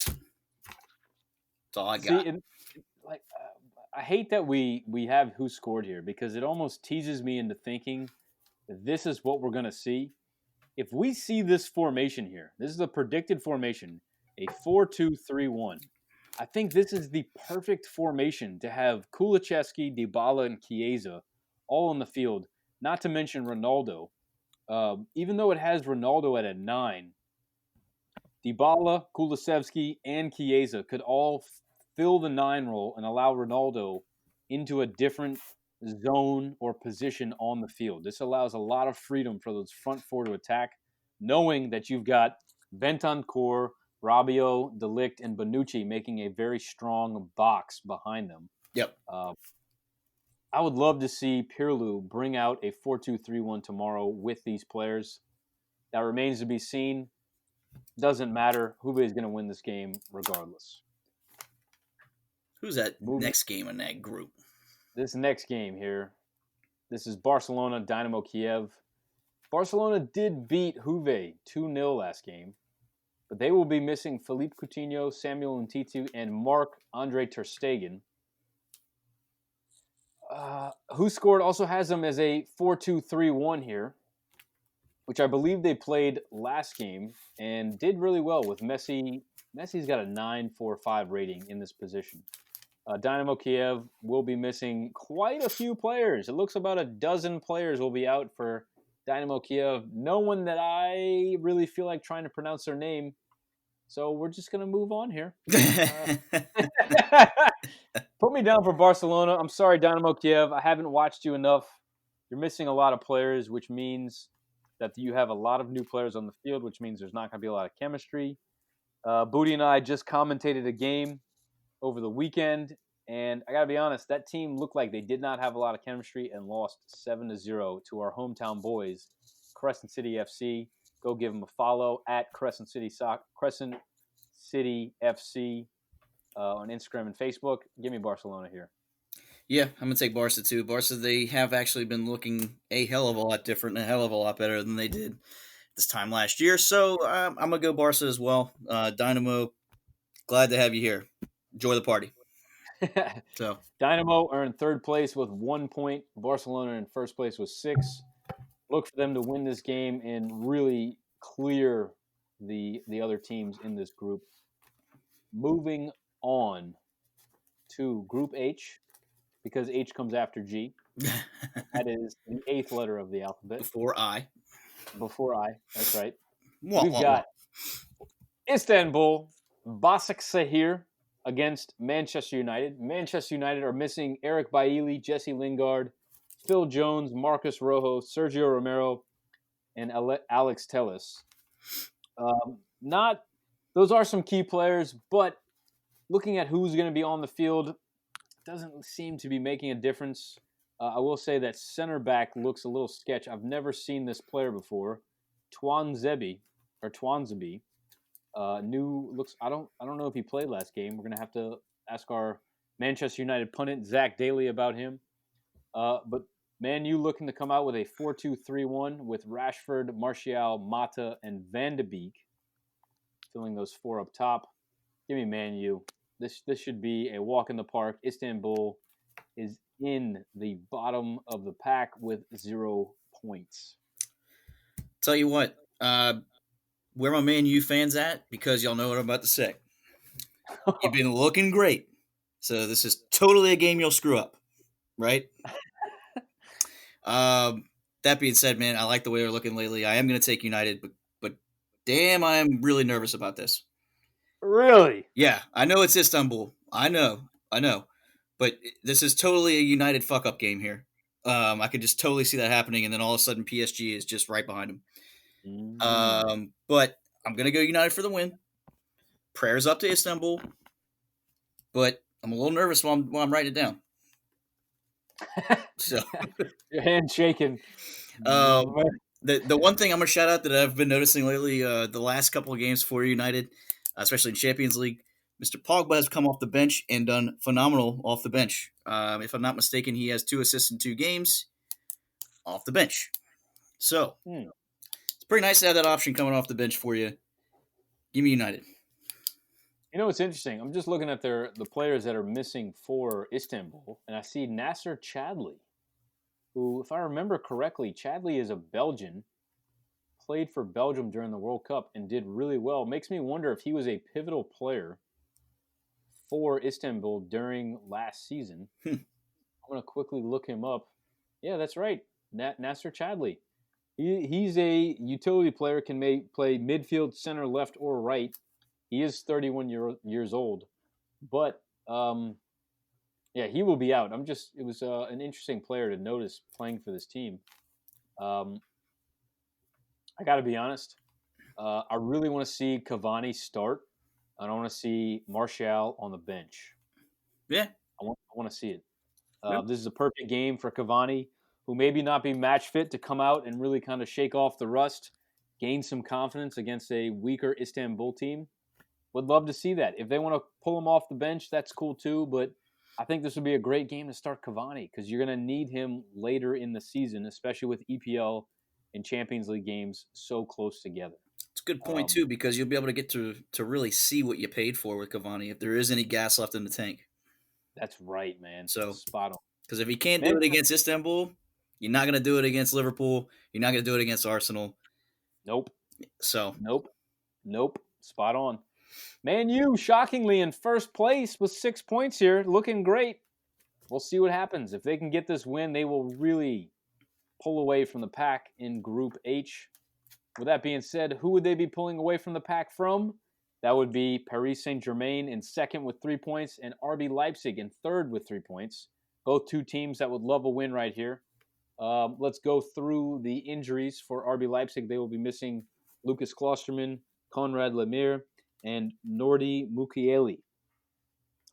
that's all I got. I hate that we have who scored here because it almost teases me into thinking that this is what we're going to see. If we see this formation here, this is a predicted formation, a 4-2-3-1. I think this is the perfect formation to have Kulusevski, Dybala, and Chiesa all on the field, not to mention Ronaldo. Even though it has Ronaldo at a 9, Dybala, Kulusevski, and Chiesa could all fill the 9 role and allow Ronaldo into a different zone or position on the field. This allows a lot of freedom for those front 4 to attack, knowing that you've got Bentancur, Rabiot, De Ligt, and Bonucci making a very strong box behind them. Yep. I would love to see Pirlo bring out a 4-2-3-1 tomorrow with these players. That remains to be seen. Doesn't matter. Juve is going to win this game regardless. Who's that next game in that group? This next game here, this is Barcelona, Dynamo Kiev. Barcelona did beat Juve 2-0 last game, but they will be missing Philippe Coutinho, Samuel Umtiti, and Marc-Andre ter Stegen. Who scored also has them as a 4-2-3-1 here, which I believe they played last game and did really well with Messi. Messi's got a 9.45 rating in this position. Dynamo Kiev will be missing quite a few players. It looks about a dozen players will be out for Dynamo Kiev. No one that I really feel like trying to pronounce their name. So we're just going to move on here. Put me down for Barcelona. I'm sorry, Dynamo Kiev. I haven't watched you enough. You're missing a lot of players, which means that you have a lot of new players on the field, which means there's not going to be a lot of chemistry. Booty and I just commentated a game over the weekend, and I got to be honest, that team looked like they did not have a lot of chemistry and lost 7-0 to our hometown boys, Crescent City FC. Go give them a follow at Crescent City FC on Instagram and Facebook. Give me Barcelona here. Yeah, I'm going to take Barca too. Barca, they have actually been looking a hell of a lot different and a hell of a lot better than they did this time last year. So I'm going to go Barca as well. Dynamo, glad to have you here. Enjoy the party. So Dynamo are in third place with 1 point. Barcelona in first place with 6. Look for them to win this game and really clear the other teams in this group. Moving on to Group H, because H comes after G. That is the 8th letter of the alphabet. Before I. That's right. We've got Istanbul, Başakşehir against Manchester United. Manchester United are missing Eric Bailly, Jesse Lingard, Phil Jones, Marcus Rojo, Sergio Romero, and Alex Telles. Not those are some key players, but looking at who's going to be on the field doesn't seem to be making a difference. I will say that center back looks a little sketch. I've never seen this player before. Twanzebe, new looks. I don't know if he played last game. We're gonna have to ask our Manchester United pundit Zach Daly about him. But Man U looking to come out with a 4-2-3-1 with Rashford, Martial, Mata, and Van de Beek filling those four up top. Give me Man U. This should be a walk in the park. Istanbul is in the bottom of the pack with 0 points. Tell you what, where my Man U fans at? Because y'all know what I'm about to say. You've been looking great, so this is totally a game you'll screw up, right? That being said, man, I like the way they're looking lately. I am going to take United, but damn, I am really nervous about this. Really? Yeah, I know it's Istanbul. I know, but this is totally a United fuck up game here. I could just totally see that happening, and then all of a sudden PSG is just right behind them. But I'm gonna go United for the win. Prayers up to Istanbul, but I'm a little nervous while I'm writing it down. So your hand shaking. The one thing I'm gonna shout out that I've been noticing lately, the last couple of games for United, especially in Champions League, Mr. Pogba has come off the bench and done phenomenal off the bench. If I'm not mistaken, he has 2 assists in 2 games off the bench. So it's pretty nice to have that option coming off the bench for you. Give me United. You know what's interesting? I'm just looking at the players that are missing for Istanbul, and I see Nasser Chadli, who, if I remember correctly, Chadli is a Belgian, played for Belgium during the World Cup and did really well. Makes me wonder if he was a pivotal player for Istanbul during last season. I'm going to quickly look him up. Yeah, that's right. Nasser Chadli. He's a utility player, can play midfield, center, left, or right. He is 31 years old. But, yeah, he will be out. It was an interesting player to notice playing for this team. I got to be honest. I really want to see Cavani start. I don't want to see Martial on the bench. Yeah. I want to see it. This is a perfect game for Cavani, who maybe not be match fit to come out and really kind of shake off the rust, gain some confidence against a weaker Istanbul team. Would love to see that. If they want to pull him off the bench, that's cool too. But I think this would be a great game to start Cavani because you're going to need him later in the season, especially with EPL and Champions League games so close together. It's a good point too because you'll be able to get to really see what you paid for with Cavani if there is any gas left in the tank. That's right, man. So spot on. Because if he can't do it against Istanbul, you're not going to do it against Liverpool. You're not going to do it against Arsenal. Nope. So Nope. Spot on. Man U, shockingly, in first place with 6 points here, looking great. We'll see what happens. If they can get this win, they will really pull away from the pack in Group H. With that being said, who would they be pulling away from the pack from? That would be Paris Saint-Germain in second with 3 points and RB Leipzig in third with 3 points. Both two teams that would love a win right here. Let's go through the injuries for RB Leipzig. They will be missing Lucas Klosterman, Konrad Lemire, and Nordi Mukiele.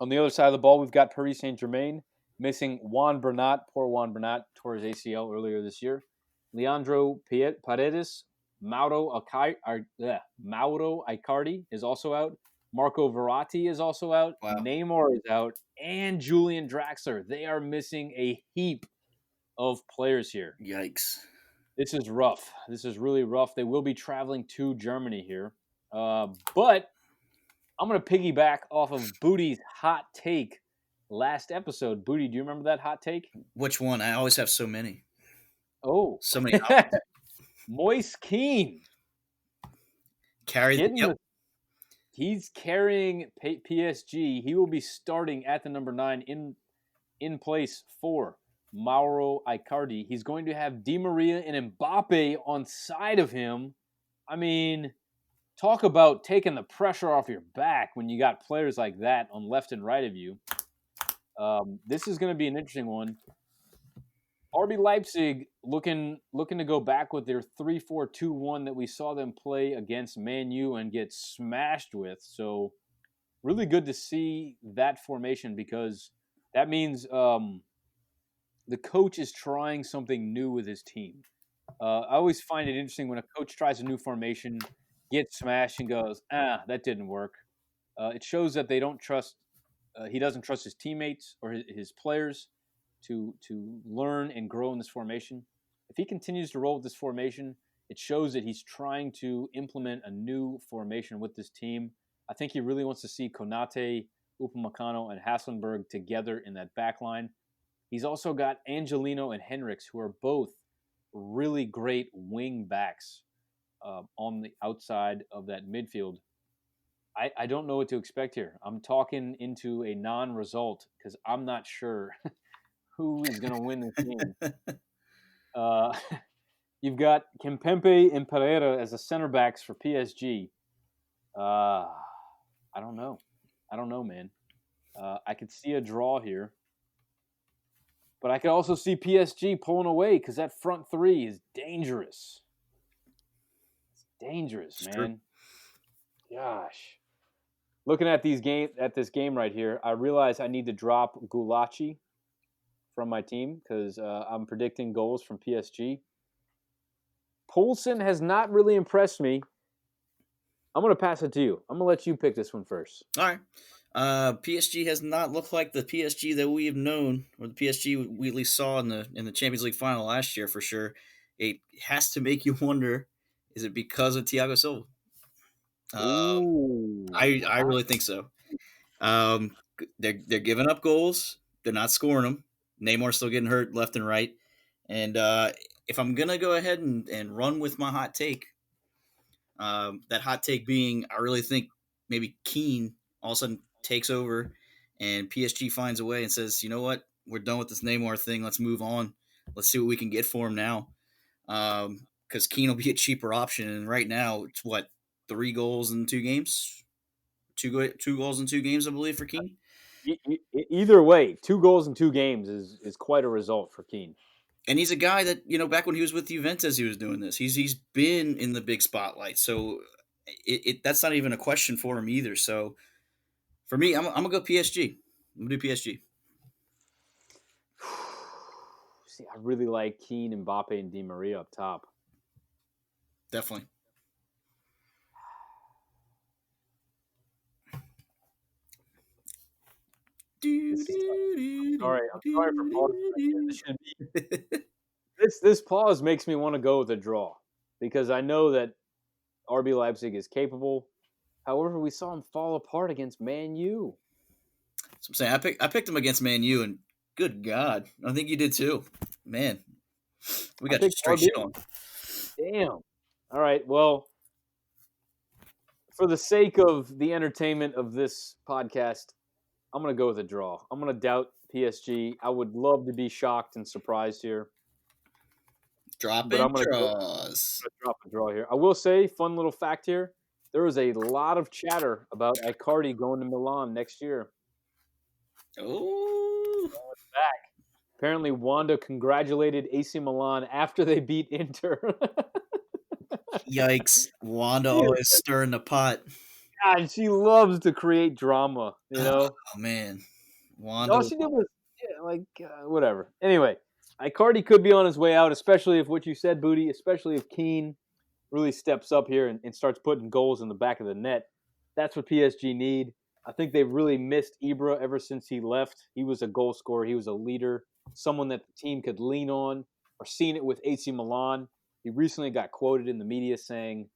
On the other side of the ball, we've got Paris Saint-Germain missing Juan Bernat. Poor Juan Bernat tore his ACL earlier this year. Leandro Paredes, Mauro Icardi is also out. Marco Verratti is also out. Wow. Neymar is out. And Julian Draxler. They are missing a heap of players here. Yikes. This is rough. This is really rough. They will be traveling to Germany here. But I'm going to piggyback off of Booty's hot take last episode. Booty, do you remember that hot take? Which one? I always have so many. Oh. So many. Moise Kean. He's carrying PSG. He will be starting at the number 9 in place for Mauro Icardi. He's going to have Di Maria and Mbappe on side of him. I mean, talk about taking the pressure off your back when you got players like that on left and right of you. This is going to be an interesting one. RB Leipzig looking to go back with their 3-4-2-1 that we saw them play against Man U and get smashed with. So really good to see that formation because that means the coach is trying something new with his team. I always find it interesting when a coach tries a new formation, gets smashed, and goes, that didn't work. It shows that they don't trust. He doesn't trust his teammates or his players to learn and grow in this formation. If he continues to roll with this formation, it shows that he's trying to implement a new formation with this team. I think he really wants to see Konate, Upamecano, and Hasselberg together in that back line. He's also got Angelino and Hendricks, who are both really great wing backs on the outside of that midfield. I don't know what to expect here. I'm talking into a non-result because I'm not sure who is going to win this game. You've got Kimpembe and Pereira as the center backs for PSG. I don't know. I don't know, man. I could see a draw here. But I could also see PSG pulling away because that front three is dangerous. It's dangerous, It's man. true. Gosh. Looking at this game right here, I realize I need to drop Gulaci from my team because I'm predicting goals from PSG. Poulsen has not really impressed me. I'm going to pass it to you. I'm going to let you pick this one first. All right. PSG has not looked like the PSG that we have known, or the PSG we at least saw in the Champions League final last year for sure. It has to make you wonder: is it because of Thiago Silva? Ooh, I really think so. They're giving up goals. They're not scoring them. Neymar's still getting hurt left and right. And if I'm gonna go ahead and run with my hot take, that hot take being, I really think maybe Keane all of a sudden takes over, and PSG finds a way and says, you know what, we're done with this Neymar thing. Let's move on. Let's see what we can get for him now. Because Keane will be a cheaper option, and right now it's what, 3 goals in 2 games, two goals in 2 games, I believe, for Keane. Either way, 2 goals in 2 games is quite a result for Keane. And he's a guy that, back when he was with Juventus, he was doing this. He's been in the big spotlight, so that's not even a question for him either. So for me, I'm gonna go PSG. I'm gonna do PSG. See, I really like Keane, Mbappe, and Di Maria up top. Definitely. I'm sorry for pausing right there. This pause makes me want to go with a draw because I know that RB Leipzig is capable. However, we saw him fall apart against Man U. So I'm saying I picked him against Man U, and good God, I think you did too. Man, we got just straight RB. shit on. Damn. All right. Well, for the sake of the entertainment of this podcast, I'm going to go with a draw. I'm going to doubt PSG. I would love to be shocked and surprised here. Dropping I'm going to drop a draw here. I will say, fun little fact here. There was a lot of chatter about Icardi going to Milan next year. Oh, back. Apparently, Wanda congratulated AC Milan after they beat Inter. yikes! Wanda always stirring the pot. God, she loves to create drama, you know? Oh, man. Wanda. All she did was, whatever. Anyway, Icardi could be on his way out, especially if what you said, Booty, especially if Keane really steps up here and starts putting goals in the back of the net. That's what PSG need. I think they've really missed Ibra ever since he left. He was a goal scorer. He was a leader, someone that the team could lean on. Or seen it with AC Milan. He recently got quoted in the media saying,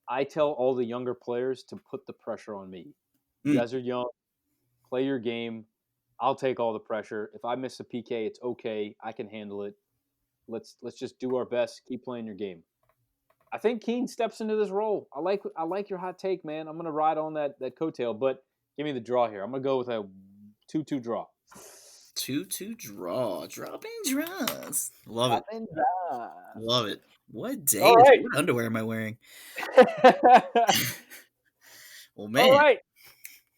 I tell all the younger players to put the pressure on me. You guys are young. Play your game. I'll take all the pressure. If I miss a PK, it's okay. I can handle it. Let's just do our best. Keep playing your game. I think Keane steps into this role. I like your hot take, man. I'm gonna ride on that coattail, but give me the draw here. I'm gonna go with a 2-2 draw. 2-2 draw. Dropping draws. Love it. Love it. What day? Right. What underwear am I wearing? Well, man. All right.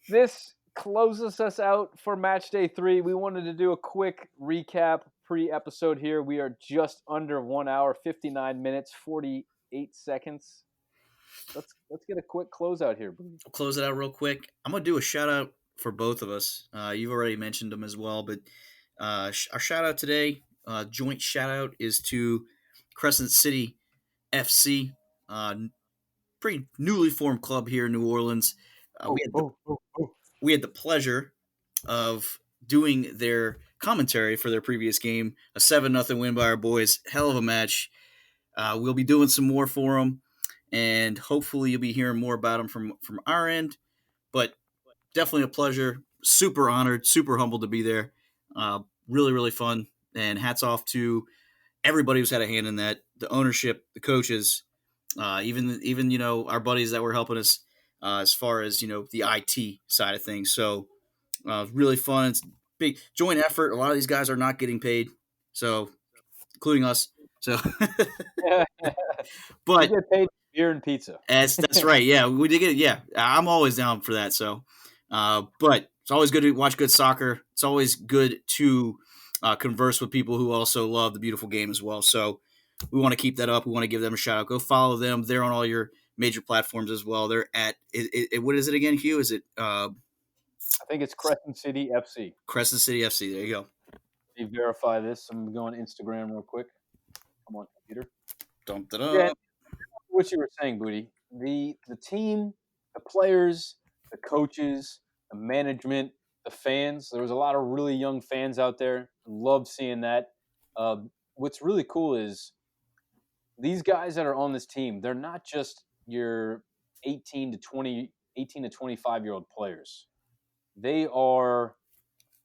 This closes us out for match day 3. We wanted to do a quick recap, pre-episode here. We are just under 1 hour, 59 minutes, 48 seconds. Let's get a quick closeout here, Bree. I'll close it out real quick. I'm gonna do a shout out for both of us. You've already mentioned them as well, but our shout out today, joint shout out, is to Crescent City FC, pretty newly formed club here in New Orleans. We had the pleasure of doing their commentary for their previous game, a 7-0 win by our boys. Hell of a match. We'll be doing some more for them, and hopefully you'll be hearing more about them from our end. But definitely a pleasure. Super honored, super humbled to be there. Really, really fun. And hats off to everybody who's had a hand in that. The ownership, the coaches, even our buddies that were helping us as far as the IT side of things. So really fun. It's a big joint effort. A lot of these guys are not getting paid, so including us. So, but you get paid beer and pizza. That's right. Yeah, we did get it. Yeah, I'm always down for that. So, but it's always good to watch good soccer. It's always good to converse with people who also love the beautiful game as well. So we want to keep that up. We want to give them a shout out. Go follow them. They're on all your major platforms as well. They're at what is it again, Hugh? Is it? I think it's Crescent City FC. Crescent City FC. There you go. Let me verify this. I'm going to Instagram real quick. Come on, computer. Yeah, what you were saying, Booty. The team, the players, the coaches, the management, the fans. There was a lot of really young fans out there. Loved seeing that. What's really cool is these guys that are on this team, they're not just your 18 to 25-year-old players. They are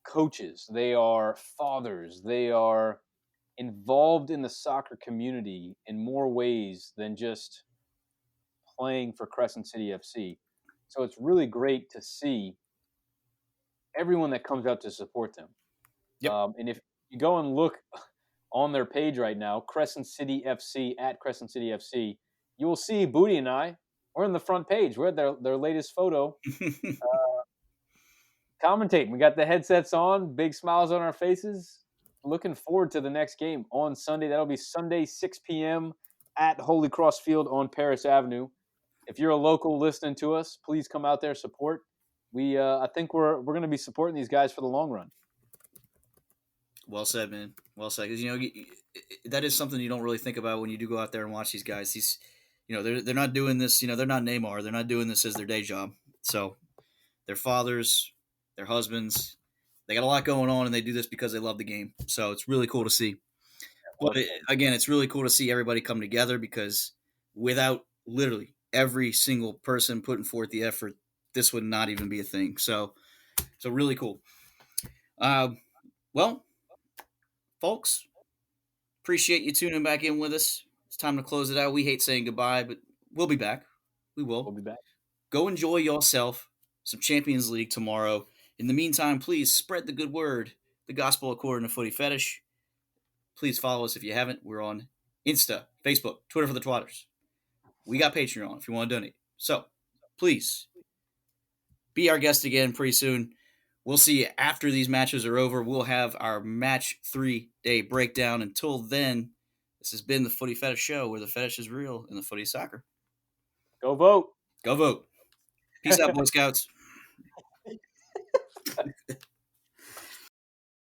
coaches. They are fathers. They are involved in the soccer community in more ways than just playing for Crescent City FC. So it's really great to see everyone that comes out to support them. Yep. And if you go and look on their page right now, Crescent City FC, at Crescent City FC, you will see Booty and I. We're on the front page. We're at their latest photo. Commentating. We got the headsets on, big smiles on our faces. Looking forward to the next game on Sunday. That'll be Sunday, 6 p.m. at Holy Cross Field on Paris Avenue. If you're a local listening to us, please come out there, support. I think we're going to be supporting these guys for the long run. Well said, man. Well said. Because that is something you don't really think about when you do go out there and watch these guys. They're not doing this. They're not Neymar. They're not doing this as their day job. So, their fathers, their husbands, they got a lot going on, and they do this because they love the game. So it's really cool to see. But again, it's really cool to see everybody come together, because without literally every single person putting forth the effort, this would not even be a thing. So really cool. Well, folks, appreciate you tuning back in with us. It's time to close it out. We hate saying goodbye, but we'll be back. We will. We'll be back. Go enjoy yourself some Champions League tomorrow. In the meantime, please spread the good word, the gospel according to Footy Fetish. Please follow us if you haven't. We're on Insta, Facebook, Twitter for the Twatters. We got Patreon if you want to donate. So, please be our guest again pretty soon. We'll see you after these matches are over. We'll have our match 3-day breakdown. Until then, this has been the Footy Fetish Show, where the fetish is real and the footy is soccer. Go vote. Go vote. Peace out, Boy Scouts.